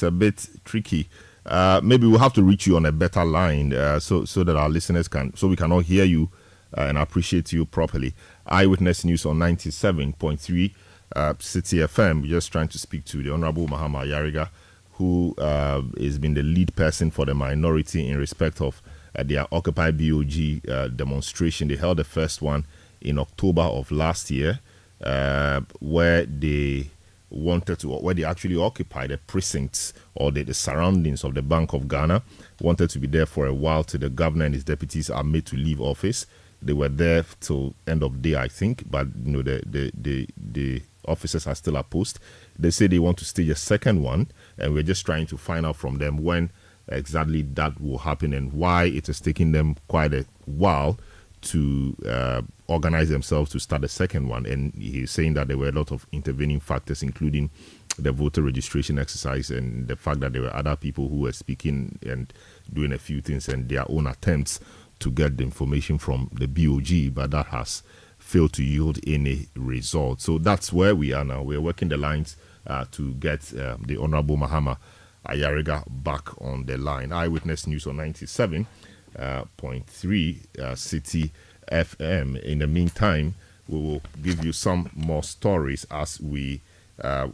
a bit tricky. Maybe we'll have to reach you on a better line so that our listeners we can all hear you and appreciate you properly. Eyewitness News on 97.3 Citi FM. We're just trying to speak to the Honorable Mahama Ayariga, who has been the lead person for the minority in respect of their Occupy BOG demonstration. They held the first one in October of last year, where they actually occupied the precincts or the surroundings of the Bank of Ghana, wanted to be there for a while till the governor and his deputies are made to leave office. They were there till end of day, I think, but the officers are still at post. They say they want to stage a second one, and we're just trying to find out from them when exactly that will happen and why it is taking them quite a while to organize themselves to start the second one. And he's saying that there were a lot of intervening factors, including the voter registration exercise and the fact that there were other people who were speaking and doing a few things and their own attempts to get the information from the BOG, but that has failed to yield any result. So that's where we are now. We're working the lines to get the Honorable Mahama Ayariga back on the line. Eyewitness News on 97.3 Citi FM. In the meantime, we will give you some more stories as we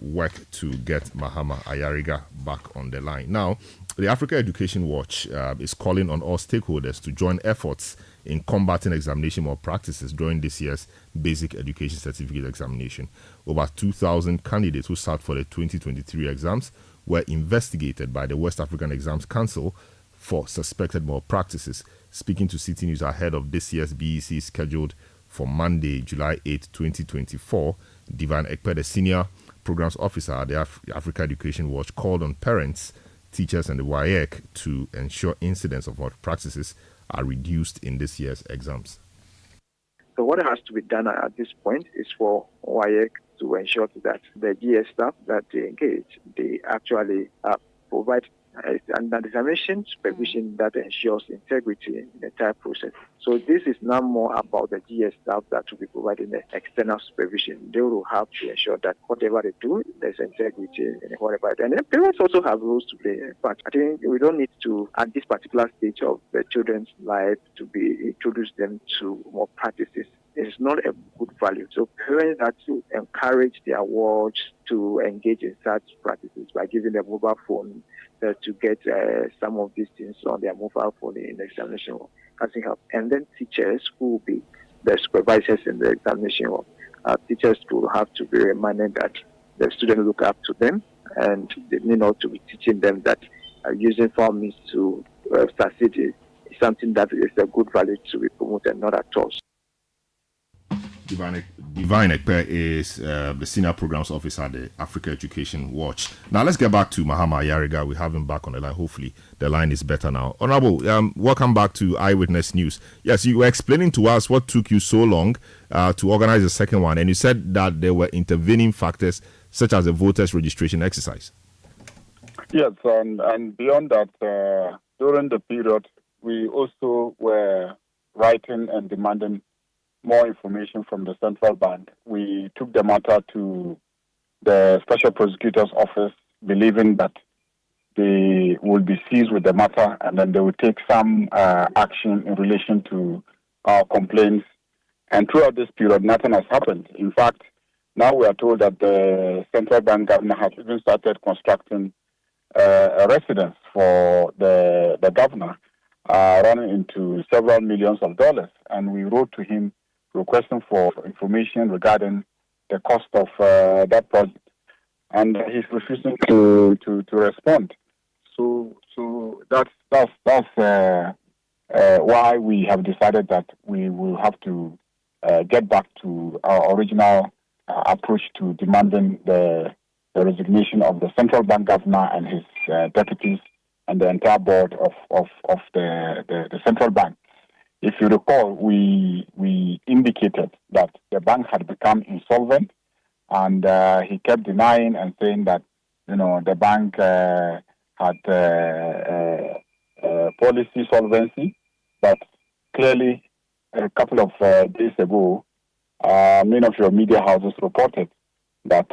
work to get Mahama Ayariga back on the line. Now, the Africa Education Watch is calling on all stakeholders to join efforts in combating examination malpractices during this year's Basic Education Certificate examination. Over 2,000 candidates who sat for the 2023 exams were investigated by the West African Exams Council for suspected malpractices. Speaking to Citi News ahead of this year's BEC scheduled for Monday, July 8, 2024, Divine Ekpe, the Senior Programs Officer at the Africa Education Watch, called on parents, teachers and the WAEC to ensure incidents of malpractices are reduced in this year's exams. So what has to be done at this point is for WAEC to ensure that the GS staff that they engage, they actually provide an examination supervision that ensures integrity in the entire process. So this is now more about the GS staff that will be providing the external supervision. They will have to ensure that whatever they do, there's integrity in whatever. And then parents also have roles to play. But I think we don't need to, at this particular stage of the children's life, to be introduce them to more practices. It's not a good value. So parents have to encourage their wards to engage in such practices by giving them mobile phone to get some of these things on their mobile phone in the examination hall. Help. And then teachers who will be the supervisors in the examination hall. Teachers will have to be reminded that the students look up to them and they need not to be teaching them that using foul means to succeed is something that is a good value to be promoted, not at all. Divine Ekpe is the Senior Programs Officer at the Africa Education Watch. Now let's get back to Mahama Ayariga. We have him back on the line. Hopefully the line is better now. Honorable, welcome back to Eyewitness News. Yes, you were explaining to us what took you so long to organize the second one, and you said that there were intervening factors such as the voters registration exercise. Yes, and beyond that, during the period, we also were writing and demanding more information from the central bank. We took the matter to the Special Prosecutor's Office, believing that they will be seized with the matter and then they will take some action in relation to our complaints. And throughout this period, nothing has happened. In fact, now we are told that the central bank governor has even started constructing a residence for the governor, running into several millions of dollars. And we wrote to him requesting for information regarding the cost of that project, and he's refusing to respond. So that's why we have decided that we will have to get back to our original approach to demanding the resignation of the central bank governor and his deputies and the entire board of the central bank. If you recall, we indicated that the bank had become insolvent, and he kept denying and saying that the bank had policy solvency, but clearly a couple of days ago, many of your media houses reported that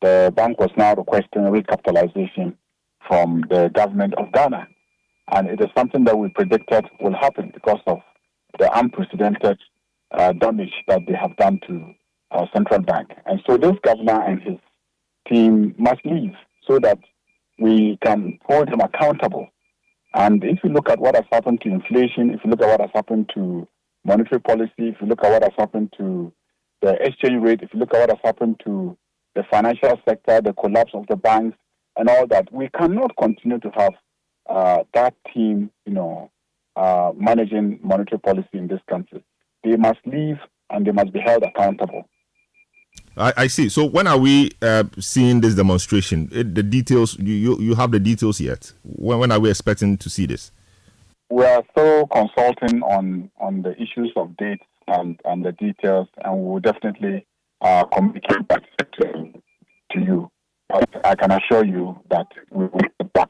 the bank was now requesting recapitalization from the government of Ghana. And it is something that we predicted will happen because of the unprecedented damage that they have done to our central bank. And so this governor and his team must leave so that we can hold them accountable. And if you look at what has happened to inflation, if you look at what has happened to monetary policy, if you look at what has happened to the exchange rate, if you look at what has happened to the financial sector, the collapse of the banks, and all that, we cannot continue to have that team, managing monetary policy in this country. They must leave and they must be held accountable. I see. So when are we seeing this demonstration? The details, you have the details yet? When are we expecting to see this? We are still consulting on the issues of dates and the details, and we will definitely communicate back to you. I can assure you that we will get back.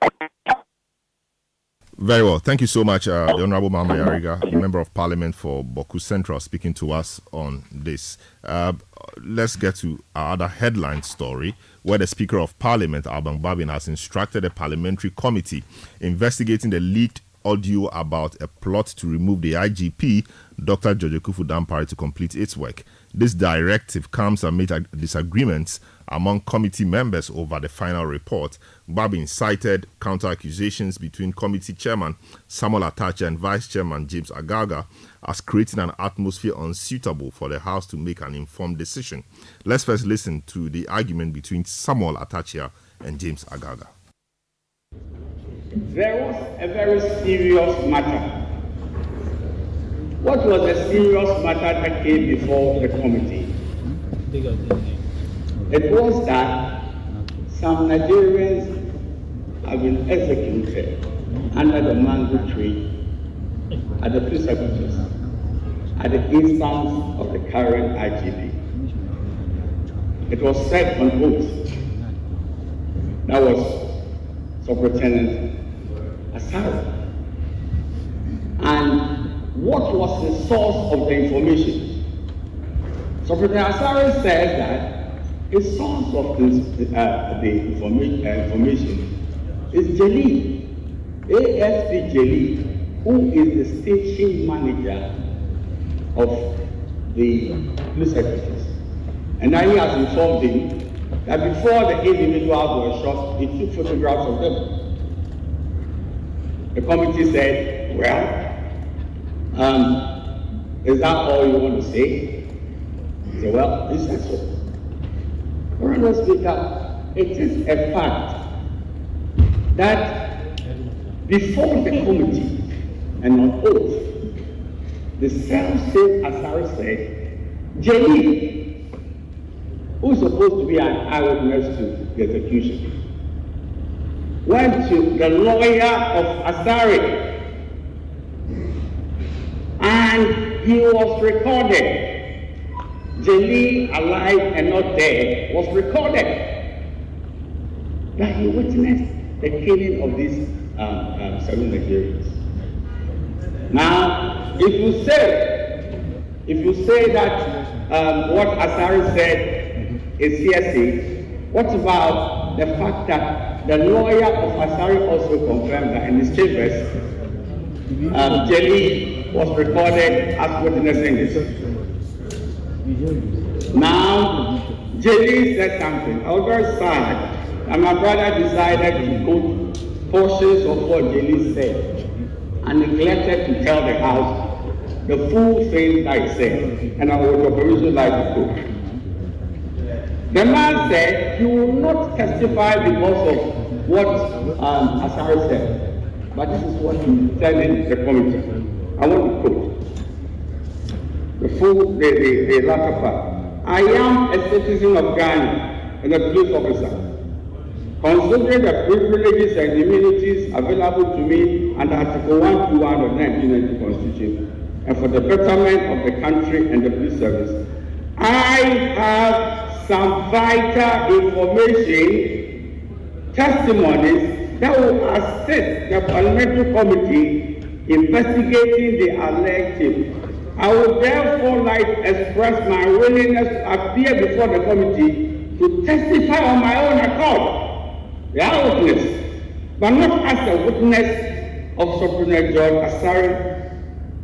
Very well. Thank you so much, the Honorable Mama Yariga, Member of Parliament for Boku Central, speaking to us on this. Let's get to our other headline story, where the Speaker of Parliament, Alban Babin, has instructed a parliamentary committee investigating the leaked audio about a plot to remove the IGP, Dr. George Akuffo Dampare, to complete its work. This directive comes amid disagreements among committee members over the final report. Babin cited counter-accusations between committee chairman Samuel Atache and vice chairman James Agaga as creating an atmosphere unsuitable for the House to make an informed decision. Let's first listen to the argument between Samuel Atache and James Agaga. There was a very serious matter. What was the serious matter that came before the committee? It was that some Nigerians have been executed under the mango tree at the police headquarters at the instance of the current IGP. It was said on oath. That was Superintendent Asari. And what was the source of the information? Superintendent Asari says that the source of the information is Jelly, ASP Jelly, who is the station manager of the police headquarters. And now he has informed him that before the individuals were shot, he took photographs of them. The committee said, well, is that all you want to say? He said, well, this is so. Honorable Speaker, it is a fact that before the committee and on oath, the self-same Asari said, Jelly, who is supposed to be an eyewitness to the execution, went to the lawyer of Asari and he was recorded. Jelly, alive and not dead, was recorded that he witnessed the killing of these 7 Nigerians. Now, if you say that what Asari said is hearsay, what about the fact that the lawyer of Asari also confirmed that in his chambers, Jelly was recorded as witnessing this? Now, Jelly said something. I was very sad, and my brother decided to quote portions of what Jelly said and neglected to tell the House the full thing that he said. And I would, with your permission, like to quote. The man said he will not testify because of what Asari said, but this is what he's telling the committee. I want to quote the latter part. I am a citizen of Ghana and a police officer. Considering the privileges and immunities available to me under Article 121 of the 1990 Constitution, and for the betterment of the country and the police service, I have some vital information, testimonies that will assist the parliamentary committee investigating the alleged tip. I would therefore like to express my willingness to appear before the committee to testify on my own accord, the eyewitness, but not as a witness of Superintendent George Asare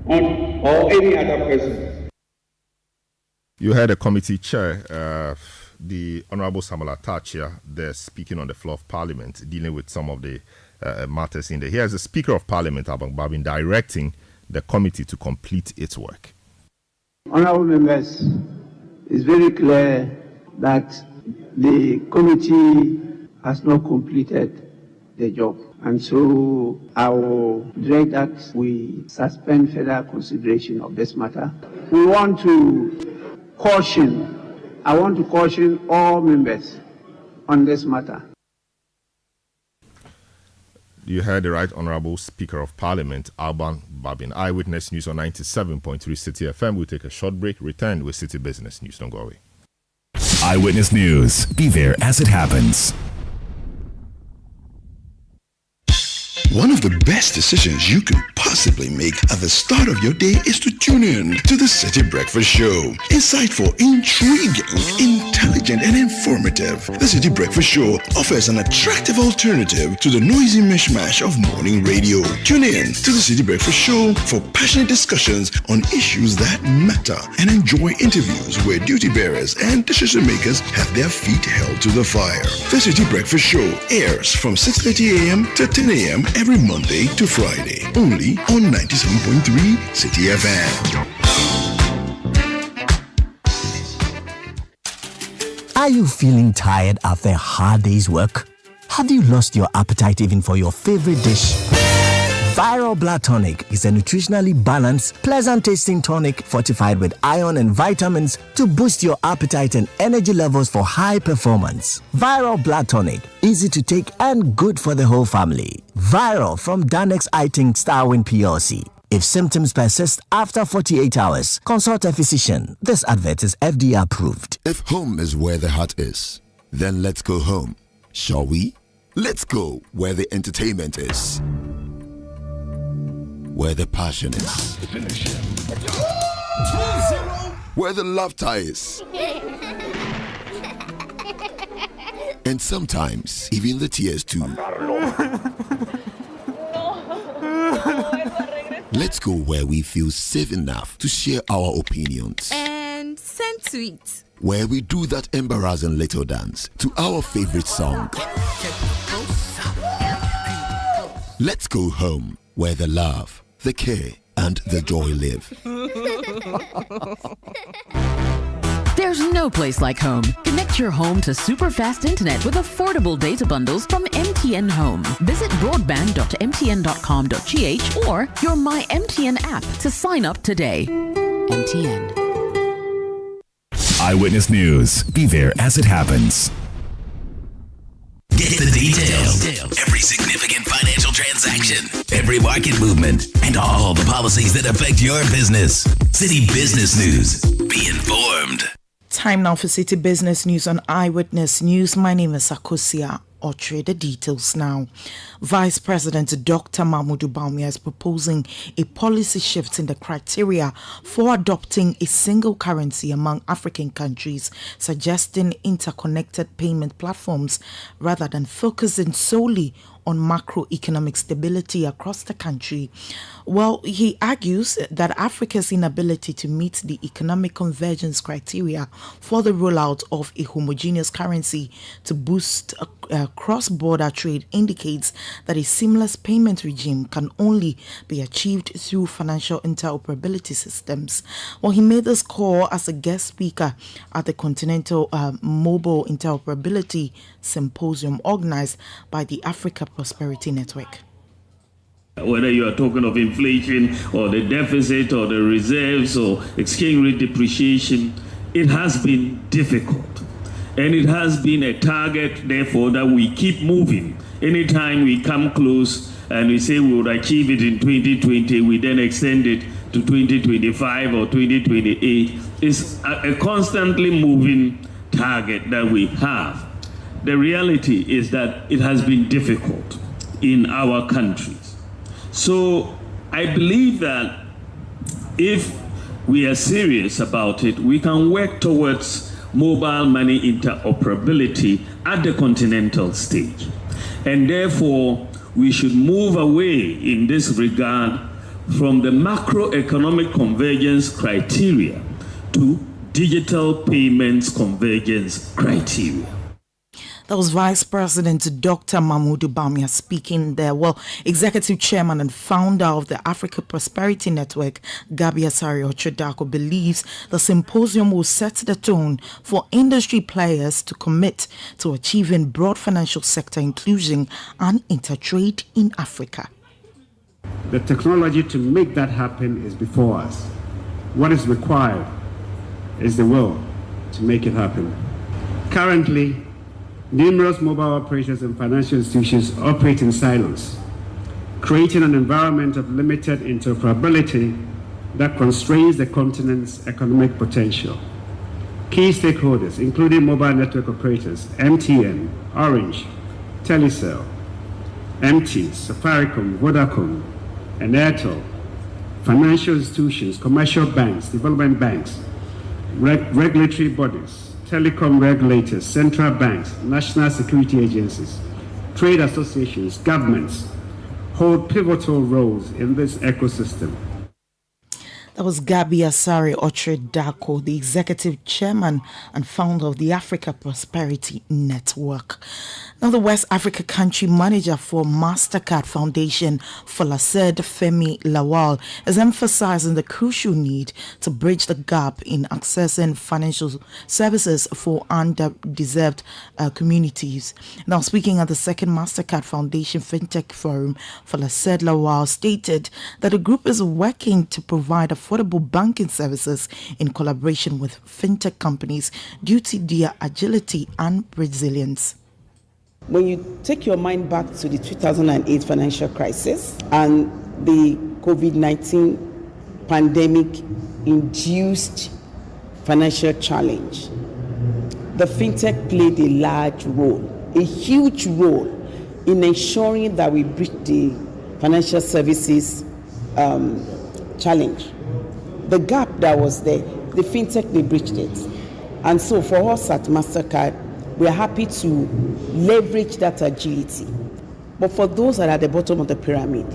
or any other person. You heard the committee chair, the Honorable Samuel Atachia, there speaking on the floor of Parliament, dealing with some of the matters in there. Here's the Speaker of Parliament, Abang Babin, directing the committee to complete its work. Honorable members, it's very clear that the committee has not completed the job. And so I will direct that we suspend further consideration of this matter. I want to caution all members on this matter. You heard the Right Honourable Speaker of Parliament, Alban Babin. Eyewitness News on 97.3 Citi FM. We'll take a short break. Return with City Business News. Don't go away. Eyewitness News. Be there as it happens. One of the best decisions you could possibly make at the start of your day is to tune in to the City Breakfast Show. Insightful, intriguing, intelligent, and informative. The City Breakfast Show offers an attractive alternative to the noisy mishmash of morning radio. Tune in to the City Breakfast Show for passionate discussions on issues that matter and enjoy interviews where duty bearers and decision makers have their feet held to the fire. The City Breakfast Show airs from 6:30 a.m. to 10 a.m. every Monday to Friday, only on 97.3 Citi FM. Are you feeling tired after a hard day's work? Have you lost your appetite even for your favorite dish? Viral Blood Tonic is a nutritionally balanced, pleasant-tasting tonic fortified with iron and vitamins to boost your appetite and energy levels for high performance. Viral Blood Tonic, easy to take and good for the whole family. Viral from Danex Iting Starwin PLC. If symptoms persist after 48 hours, consult a physician. This advert is FDA approved. If home is where the heart is, then let's go home. Shall we? Let's go where the entertainment is. Where the passion is. Where the laughter is. And sometimes even the tears too. Let's go where we feel safe enough to share our opinions. And send tweets. Where we do that embarrassing little dance to our favorite song. Let's go home where the love, the care, and the joy live. There's no place like home. Connect your home to super fast internet with affordable data bundles from MTN Home. Visit broadband.mtn.com.gh or your My MTN app to sign up today. MTN. Eyewitness News. Be there as it happens. Get the details. Every significant financial transaction, every market movement, and all the policies that affect your business. City Business News. Be informed. Time now for City Business News on Eyewitness News. My name is Akosia Otre. The details now. Vice President Dr. Mahmoud Bawumia is proposing a policy shift in the criteria for adopting a single currency among African countries, suggesting interconnected payment platforms rather than focusing solely on macroeconomic stability across the country. Well, he argues that Africa's inability to meet the economic convergence criteria for the rollout of a homogeneous currency to boost cross-border trade indicates that a seamless payment regime can only be achieved through financial interoperability systems. Well, he made this call as a guest speaker at the Continental Mobile Interoperability Symposium organized by the Africa Prosperity Network. Whether you are talking of inflation or the deficit or the reserves or exchange rate depreciation, it has been difficult. And it has been a target, therefore, that we keep moving. Anytime we come close and we say we would achieve it in 2020, we then extend it to 2025 or 2028. It's a constantly moving target that we have. The reality is that it has been difficult. in our countries. So I believe that if we are serious about it, we can work towards mobile money interoperability at the continental stage. And therefore, we should move away in this regard from the macroeconomic convergence criteria to digital payments convergence criteria. That was Vice President Dr. Mahmoud Bawumia speaking there. Well, Executive Chairman and founder of the Africa Prosperity Network, Gabi Asare Ochodako, believes the symposium will set the tone for industry players to commit to achieving broad financial sector inclusion and intertrade in Africa. The technology to make that happen is before us. What is required is the will to make it happen. Currently, numerous mobile operators and financial institutions operate in silos, creating an environment of limited interoperability that constrains the continent's economic potential. Key stakeholders, including mobile network operators, MTN, Orange, Telecel, MT, Safaricom, Vodacom, and Airtel, financial institutions, commercial banks, development banks, regulatory bodies, telecom regulators, central banks, national security agencies, trade associations, governments hold pivotal roles in this ecosystem. That was Gabi Asare Ochodako, the Executive Chairman and founder of the Africa Prosperity Network. Now, the West Africa Country Manager for MasterCard Foundation, Falased Femi Lawal, is emphasizing the crucial need to bridge the gap in accessing financial services for underdeserved communities. Now, speaking at the second MasterCard Foundation FinTech Forum, Falased Lawal stated that the group is working to provide affordable banking services in collaboration with fintech companies due to their agility and resilience. When you take your mind back to the 2008 financial crisis and the COVID-19 pandemic induced financial challenge, the fintech played a large role, a huge role in ensuring that we bridge the financial services challenge. The gap that was there, the fintech, they bridged it. And so for us at MasterCard, we are happy to leverage that agility. But for those that are at the bottom of the pyramid,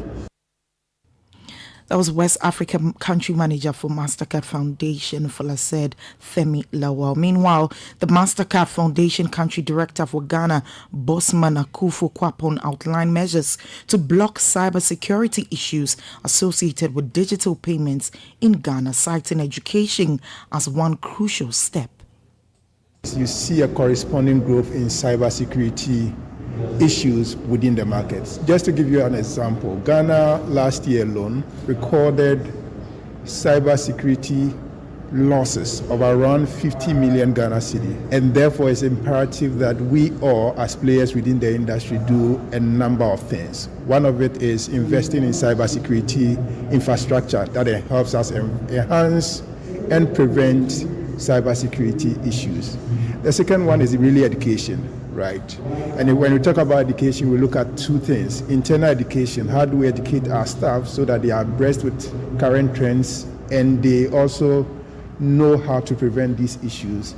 that was West Africa Country Manager for MasterCard Foundation, Falased Femi Lawal. Meanwhile, the MasterCard Foundation Country Director for Ghana, Bosman Akufo-Kwapon, outlined measures to block cybersecurity issues associated with digital payments in Ghana, citing education as one crucial step. You see a corresponding growth in cybersecurity issues within the markets. Just to give you an example, Ghana last year alone recorded cybersecurity losses of around 50 million Ghana cedi, and therefore it's imperative that we all, as players within the industry, do a number of things. One of it is investing in cybersecurity infrastructure that helps us enhance and prevent cybersecurity issues. The second one is really education, right? And when we talk about education, we look at two things. Internal education, how do we educate our staff so that they are abreast with current trends and they also know how to prevent these issues.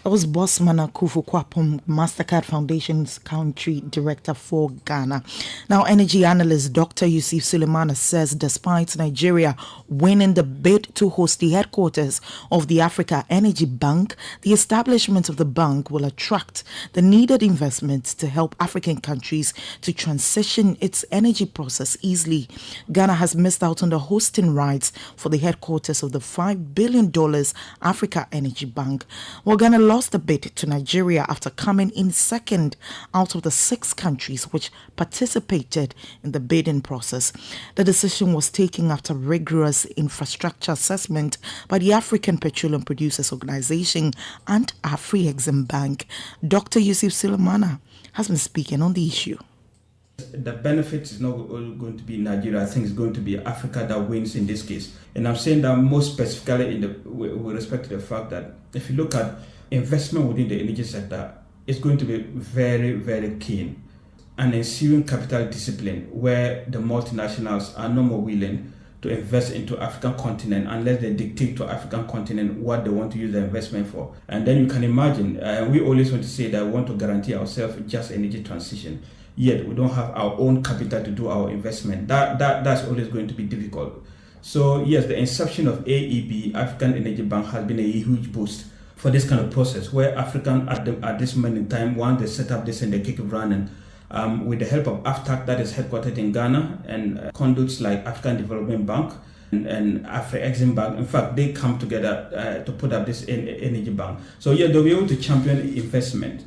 That was Bosman Akufo-Kwapon, MasterCard Foundation's Country Director for Ghana. Now, energy analyst Dr. Yusuf Sulemana says despite Nigeria winning the bid to host the headquarters of the Africa Energy Bank, the establishment of the bank will attract the needed investments to help African countries to transition its energy process easily. Ghana has missed out on the hosting rights for the headquarters of the $5 billion Africa Energy Bank. Well, Ghana lost the bid to Nigeria after coming in second out of the 6 countries which participated in the bidding process. The decision was taken after rigorous infrastructure assessment by the African Petroleum Producers Organization and Afrexim Bank. Dr. Yusuf Sulemana has been speaking on the issue. The benefit is not going to be Nigeria. I think it's going to be Africa that wins in this case. And I'm saying that most specifically with respect to the fact that if you look at investment within the energy sector, it's going to be very, very keen. an ensuing capital discipline where the multinationals are no more willing to invest into African continent unless they dictate to African continent what they want to use the investment for. And then you can imagine, we always want to say that we want to guarantee ourselves just energy transition, yet we don't have our own capital to do our investment. That's always going to be difficult. So yes, the inception of AEB, African Energy Bank, has been a huge boost for this kind of process where African at this moment in time, once they set up this and they kick it running, with the help of AFTAC that is headquartered in Ghana and conduits like African Development Bank and Afro-Exim Bank. In fact, they come together to put up this energy bank. So yeah, they'll be able to champion investment.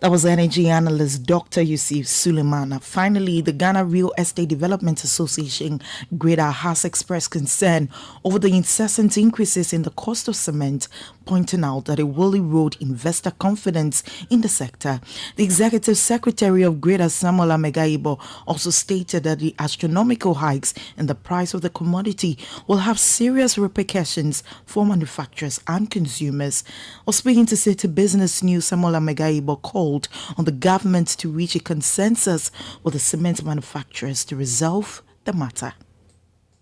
That was energy analyst Dr. Yusuf Suleiman. Finally, the Ghana Real Estate Development Association, GREDA, has expressed concern over the incessant increases in the cost of cement, pointing out that it will erode investor confidence in the sector. The executive secretary of GREDA, Samuel Amegaibo, also stated that the astronomical hikes in the price of the commodity will have serious repercussions for manufacturers and consumers. While speaking to Citi Business News, Samuel Amegaibo called on the government to reach a consensus with the cement manufacturers to resolve the matter.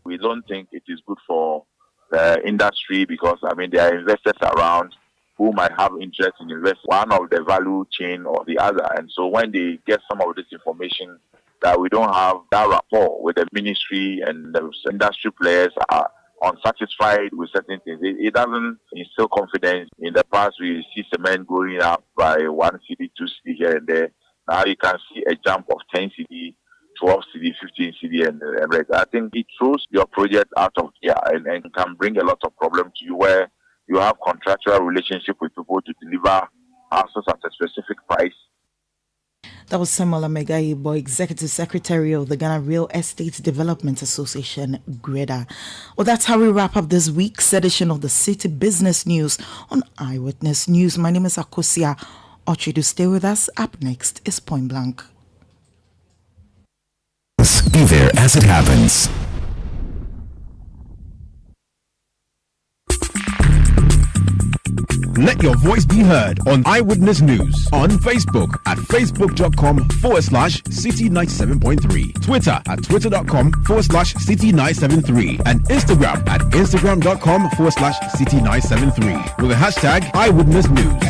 We don't think it is good for the industry because, there are investors around who might have interest in investing one of the value chain or the other. And so when they get some of this information that we don't have that rapport with the ministry and the industry players are unsatisfied with certain things, it doesn't instill confidence. In the past, we see cement going up by 1 cedi, 2 cedi here and there. Now you can see a jump of 10 cedi, 12 cedi, 15 cedi, and I think it throws your project out of gear and can bring a lot of problem to you where you have contractual relationship with people to deliver houses at a specific price. That was Samuel Amegaibo, Executive Secretary of the Ghana Real Estate Development Association, GREDA. Well, that's how we wrap up this week's edition of the Citi Business News on Eyewitness News. My name is Akosia Ochidu. Stay with us. Up next is Point Blank. Be there as it happens. Let your voice be heard on Eyewitness News on Facebook at facebook.com/Citi97.3, Twitter at twitter.com/Citi973, and Instagram at instagram.com/Citi973 with the hashtag Eyewitness News.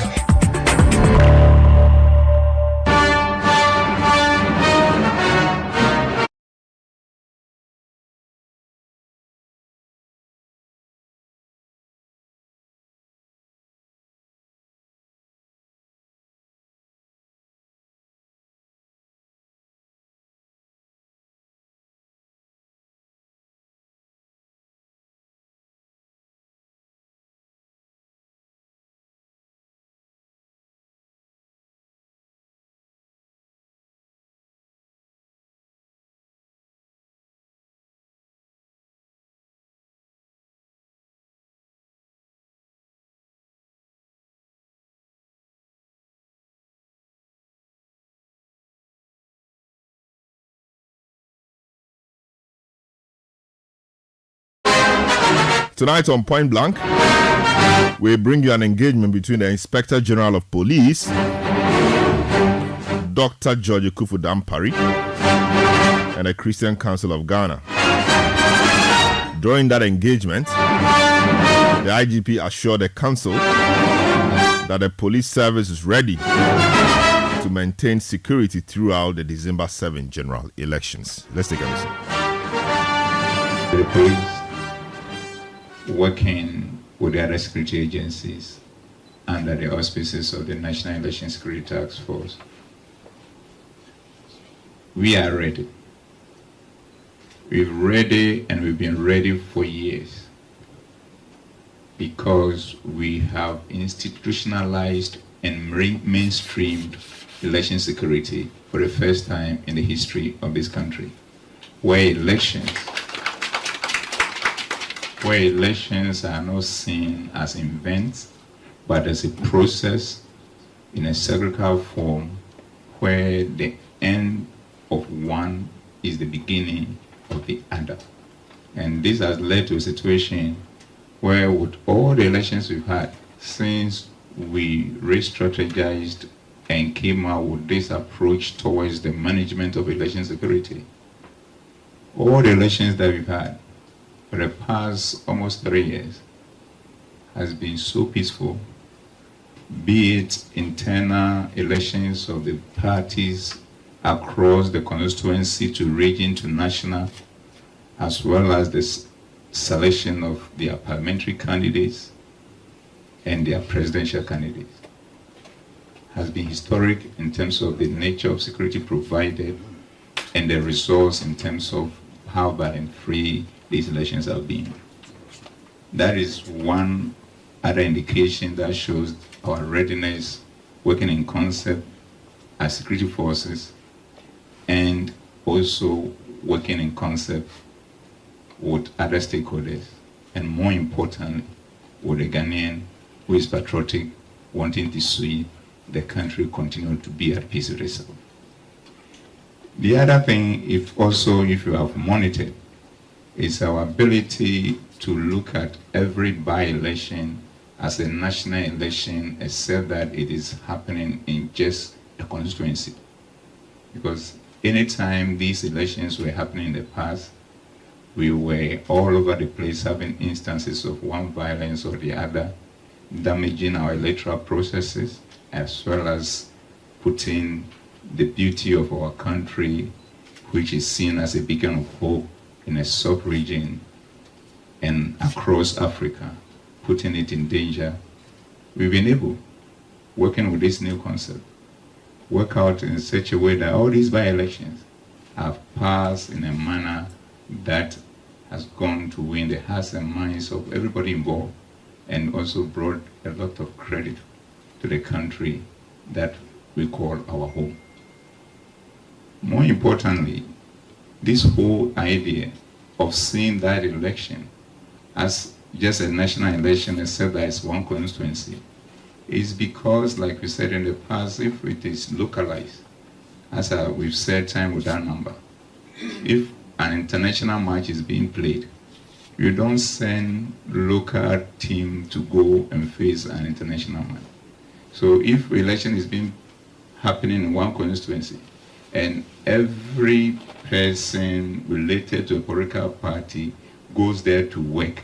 Tonight on Point Blank, we bring you an engagement between the Inspector General of Police, Dr. George Kufu Dampari, and the Christian Council of Ghana. During that engagement, the IGP assured the council that the police service is ready to maintain security throughout the December 7 general elections. Let's take a listen. The police, working with the other security agencies under the auspices of the National Election Security Task Force, we are ready. We're ready, and we've been ready for years because we have institutionalized and mainstreamed election security for the first time in the history of this country, where elections are not seen as events, but as a process in a cyclical form where the end of one is the beginning of the other. And this has led to a situation where with all the elections we've had since we re-strategized and came out with this approach towards the management of election security. All the elections that we've had for the past almost 3 years has been so peaceful, be it internal elections of the parties across the constituency to region to national, as well as the selection of their parliamentary candidates and their presidential candidates, has been historic in terms of the nature of security provided and the results in terms of how violent-free these elections have been. That is one other indication that shows our readiness working in concert as security forces and also working in concert with other stakeholders, and more importantly, with the Ghanaian who is patriotic, wanting to see the country continue to be at peace with itself. The other thing, if you have monitored, is our ability to look at every by-election as a national election, except that it is happening in just a constituency. Because anytime these elections were happening in the past, we were all over the place having instances of one violence or the other, damaging our electoral processes, as well as putting the beauty of our country, which is seen as a beacon of hope in a sub-region and across Africa, putting it in danger. We've been able, working with this new concept, work out in such a way that all these by-elections have passed in a manner that has gone to win the hearts and minds of everybody involved, and also brought a lot of credit to the country that we call our home. More importantly, this whole idea of seeing that election as just a national election, except that it's one constituency, is because, like we said in the past, if it is localized, as we've said time without number, if an international match is being played, you don't send local team to go and face an international match. So if election is being happening in one constituency, and every person related to a political party goes there to work,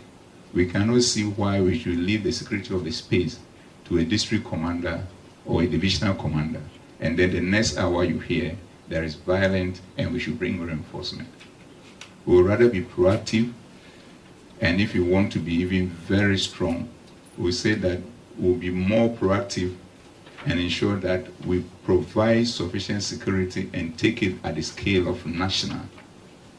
we cannot see why we should leave the security of the space to a district commander or a divisional commander, and then the next hour you hear there is violence and we should bring reinforcement. We would rather be proactive, and if you want to be even very strong, we say that we'll be more proactive and ensure that we provide sufficient security and take it at the scale of national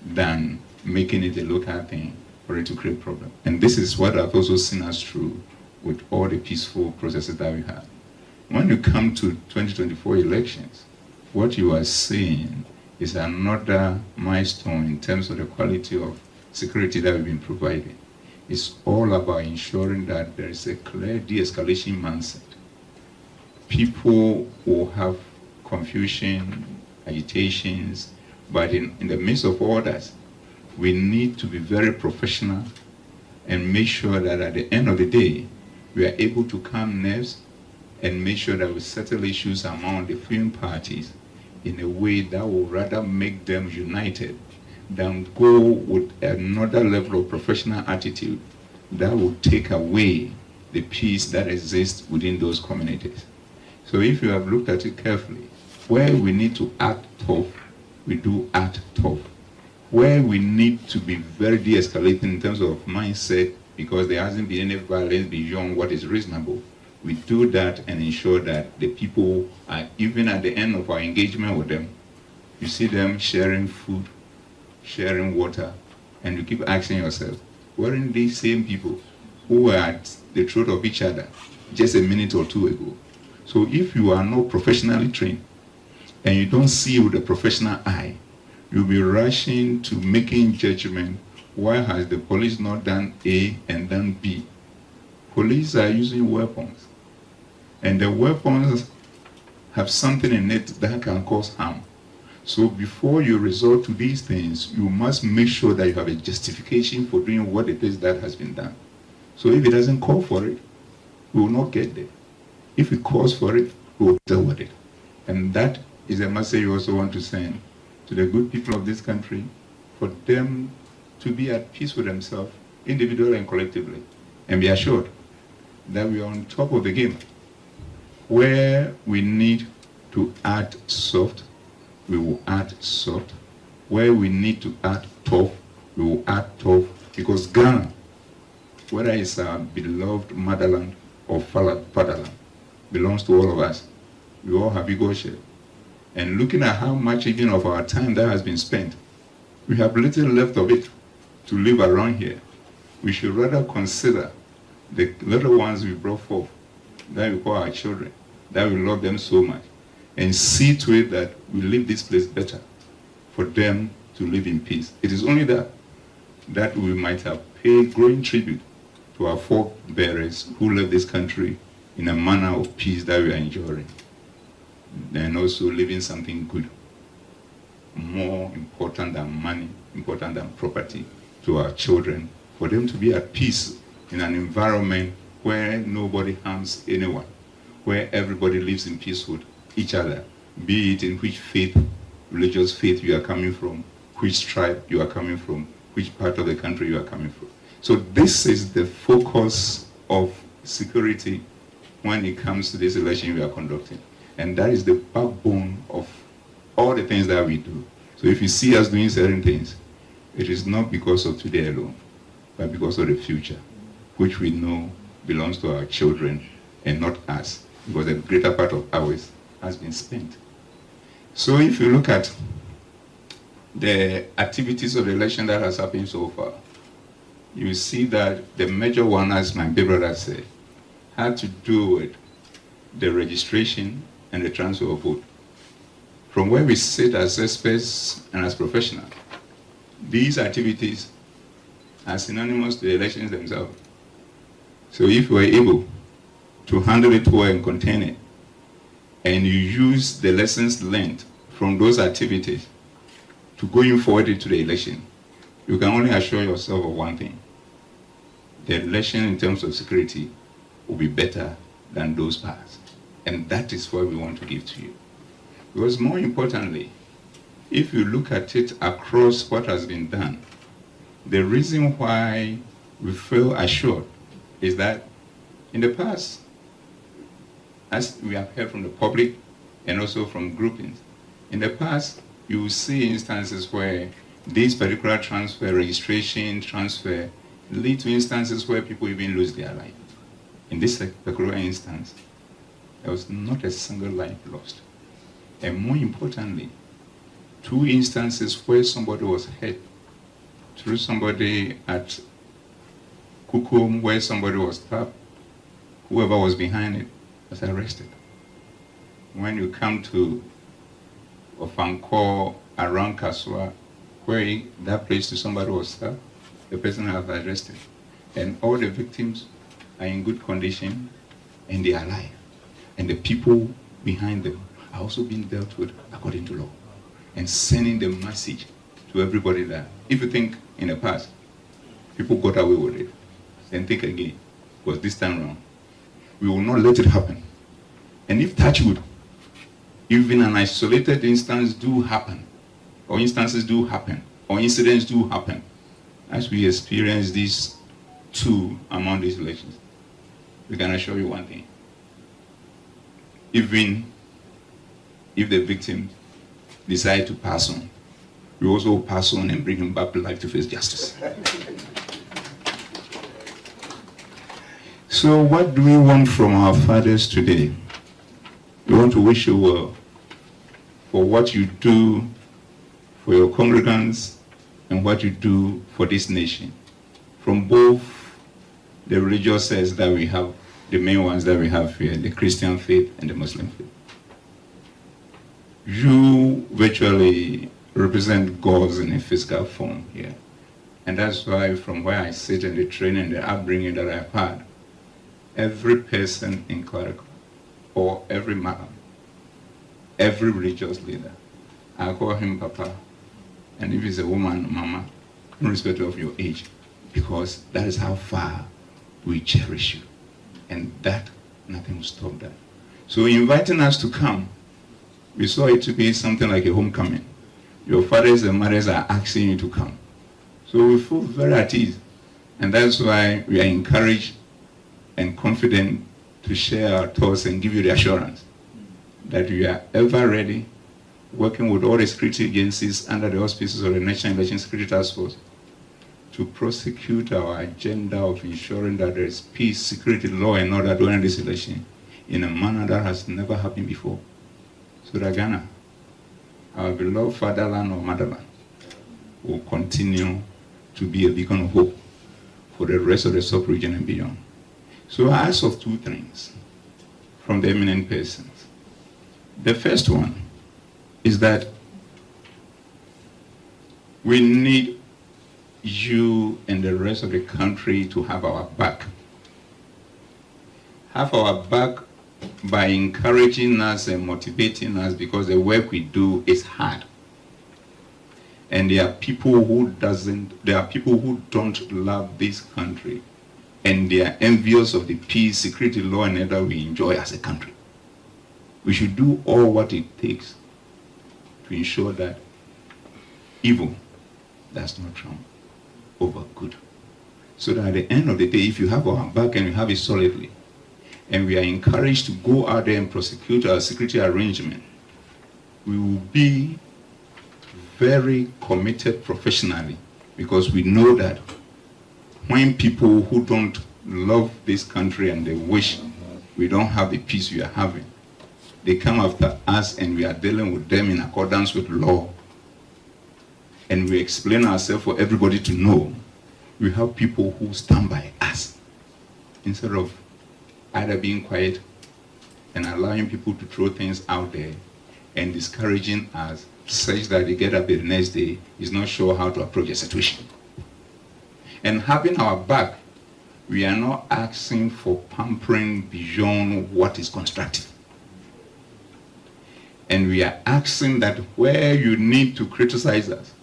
than making it a local thing for it to create problems. And this is what I've also seen us through with all the peaceful processes that we have. When you come to 2024 elections, what you are seeing is another milestone in terms of the quality of security that we've been providing. It's all about ensuring that there is a clear de-escalation mindset. People will have confusion, agitations, but in the midst of all that, we need to be very professional and make sure that at the end of the day, we are able to calm nerves and make sure that we settle issues among the viewing parties in a way that will rather make them united than go with another level of professional attitude that will take away the peace that exists within those communities. So if you have looked at it carefully, where we need to act tough, we do act tough. Where we need to be very de-escalating in terms of mindset, because there hasn't been any violence beyond what is reasonable, we do that and ensure that the people are, even at the end of our engagement with them, you see them sharing food, sharing water, and you keep asking yourself, weren't these same people who were at the throat of each other just a minute or two ago? So if you are not professionally trained and you don't see with a professional eye, you'll be rushing to making judgment. Why has the police not done A and done B? Police are using weapons, and the weapons have something in it that can cause harm. So before you resort to these things, you must make sure that you have a justification for doing what it is that has been done. So if it doesn't call for it, we will not get there. If it calls for it, we will deal with it. And that is a message we also want to send to the good people of this country, for them to be at peace with themselves, individually and collectively, and be assured that we are on top of the game. Where we need to add soft, we will add soft. Where we need to add tough, we will add tough, because Ghana, whether it's our beloved motherland or fatherland, belongs to all of us. We all have equal share. And looking at how much even of our time that has been spent, we have little left of it to live around here. We should rather consider the little ones we brought forth, that we call our children, that we love them so much, and see to it that we leave this place better for them to live in peace. It is only that we might have paid growing tribute to our forebearers who left this country in a manner of peace that we are enjoying, and also living something good, more important than money, important than property, to our children, for them to be at peace in an environment where nobody harms anyone, where everybody lives in peace with each other, be it in which faith, religious faith you are coming from, which tribe you are coming from, which part of the country you are coming from. So this is the focus of security when it comes to this election we are conducting. And that is the backbone of all the things that we do. So if you see us doing certain things, it is not because of today alone, but because of the future, which we know belongs to our children and not us, because the greater part of ours has been spent. So if you look at the activities of the election that has happened so far, you see that the major one, as my big brother said, had to do with the registration and the transfer of vote. From where we sit as experts and as professionals, these activities are synonymous to the elections themselves. So if you are able to handle it well and contain it, and you use the lessons learned from those activities to going forward into the election, you can only assure yourself of one thing: the election in terms of security will be better than those past. And that is what we want to give to you. Because more importantly, if you look at it across what has been done, the reason why we feel assured is that in the past, as we have heard from the public and also from groupings, in the past, you will see instances where this particular transfer, registration, transfer, lead to instances where people even lose their life. In this particular instance, there was not a single life lost. And more importantly, 2 instances where somebody was hurt through somebody at Kukum, where somebody was stabbed, whoever was behind it was arrested. When you come to Ofanko around Kasua, where that place to somebody was stabbed, the person has arrested. And all the victims are in good condition and they are alive. And the people behind them are also being dealt with according to law. And sending the message to everybody that if you think in the past people got away with it, then think again, because this time around we will not let it happen. And if touchwood, even an isolated instance do happen, or instances do happen, or incidents do happen, as we experience these 2 among these elections, we can assure you one thing: even if the victim decide to pass on, we also pass on and bring him back to life to face justice. So what do we want from our fathers today? We want to wish you well for what you do for your congregants and what you do for this nation, from both the religious sects that we have, the main ones that we have here, the Christian faith and the Muslim faith. You virtually represent God in a physical form here. And that's why from where I sit in the training, the upbringing that I've had, every person in clerical, or every man, every religious leader, I call him Papa. And if he's a woman, Mama, irrespective of your age, because that is how far we cherish you. And that, nothing will stop that. So inviting us to come We saw it to be something like a homecoming. Your fathers and mothers are asking you to come. So we feel very at ease. And that's why we are encouraged and confident to share our thoughts and give you the assurance that we are ever ready, working with all the security agencies under the auspices of the National Election Security Task Force to prosecute our agenda of ensuring that there is peace, security, law, and order during this election in a manner that has never happened before. So that Ghana, our beloved fatherland or motherland, will continue to be a beacon of hope for the rest of the sub-region and beyond. So I ask of two things from the eminent persons. The first one is that we need you and the rest of the country to have our back. Have our back by encouraging us and motivating us, because the work we do is hard. And there are people who don't love this country, and they are envious of the peace, security, law, and order we enjoy as a country. We should do all what it takes to ensure that evil does not triumph over good. So that at the end of the day, if you have our back and you have it solidly, and we are encouraged to go out there and prosecute our security arrangement, we will be very committed professionally, because we know that when people who don't love this country and they wish we don't have the peace we are having, they come after us and we are dealing with them in accordance with law, and we explain ourselves for everybody to know, we have people who stand by us instead of either being quiet and allowing people to throw things out there and discouraging us such that they get up the next day is not sure how to approach a situation. And having our back, we are not asking for pampering beyond what is constructive. And we are asking that where you need to criticize us,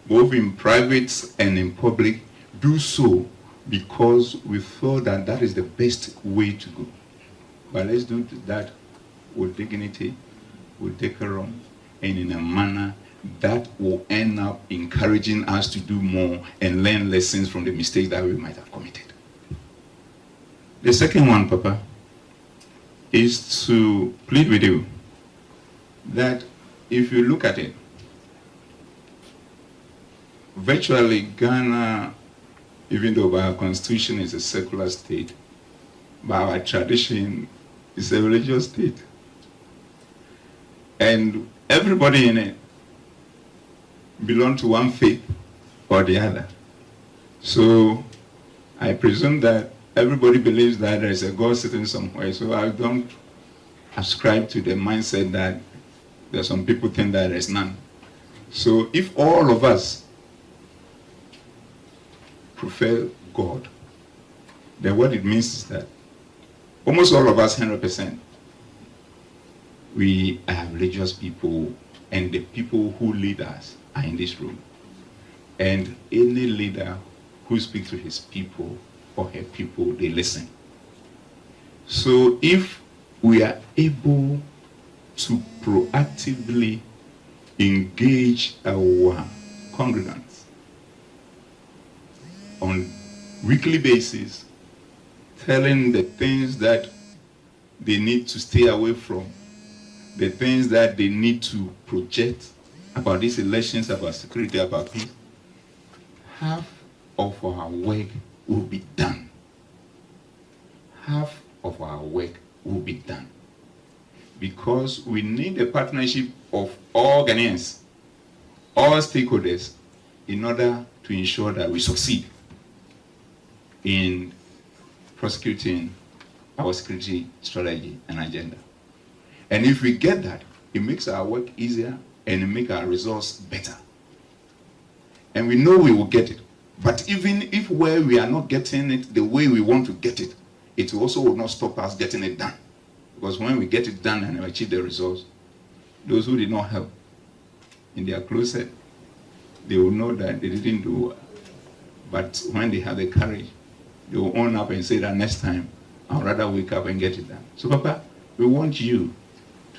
both in private and in public, do so because we feel that that is the best way to go. But let's do that with dignity, with decorum, and in a manner that will end up encouraging us to do more and learn lessons from the mistakes that we might have committed. The second one, Papa, is to plead with you that if you look at it, virtually Ghana, even though our constitution is a secular state, but our tradition is a religious state. And everybody in it belongs to one faith or the other. So I presume that everybody believes that there is a God sitting somewhere. So I don't ascribe to the mindset that there are some people think that there is none. So if all of us prefer God, then what it means is that almost all of us, 100%, we are religious people, and the people who lead us are in this room. And any leader who speaks to his people or her people, they listen. So if we are able to proactively engage our congregants on weekly basis, telling the things that they need to stay away from, the things that they need to project about these elections, about security, about peace, half of our work will be done. Half of our work will be done. Because we need a partnership of all Ghanaians, all stakeholders, in order to ensure that we succeed in prosecuting our security strategy and agenda. And if we get that, it makes our work easier and it makes our results better. And we know we will get it. But even if where we are not getting it the way we want to get it, it also will not stop us getting it done. Because when we get it done and achieve the results, those who did not help in their closet, they will know that they didn't do well. But when they have the courage, they will own up and say that next time, I'd rather wake up and get it done. So, Papa, we want you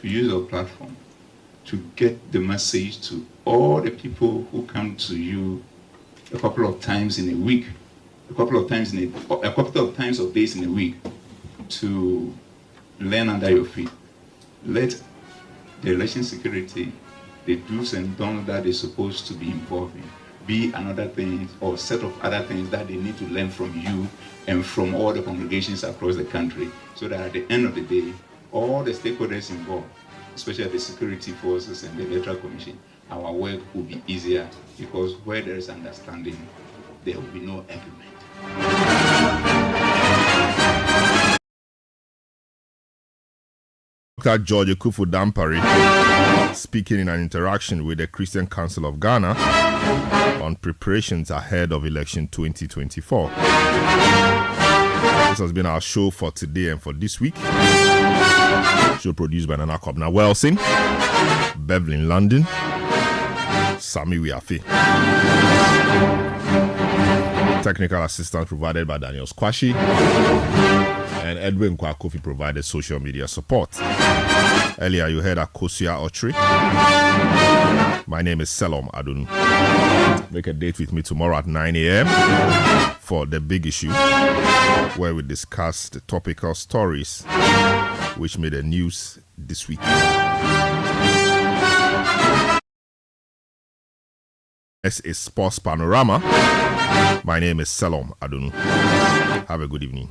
to use our platform to get the message to all the people who come to you a couple of times in a week, a couple of times of days in a week, to learn under your feet. Let the election security, the do's and don'ts that they're supposed to be involved in, be another thing or set of other things that they need to learn from you and from all the congregations across the country, so that at the end of the day, all the stakeholders involved, especially the security forces and the electoral commission, our work will be easier, because where there is understanding, there will be no argument. Dr. George Ekufu Dampari speaking in an interaction with the Christian Council of Ghana on preparations ahead of election 2024. This has been our show for today and for this week. Show produced by Nana Kobna Wilson, Beverly London, Sami Wiafe. Technical assistance provided by Daniel Squashi, and Edwin Kwakofi provided social media support. Earlier you heard Akosia Otri. My name is Selom Adun. Make a date with me tomorrow at 9 a.m. for The Big Issue, where we discuss the topical stories which made the news this week. This is Sports Panorama. My name is Selom Adun. Have a good evening.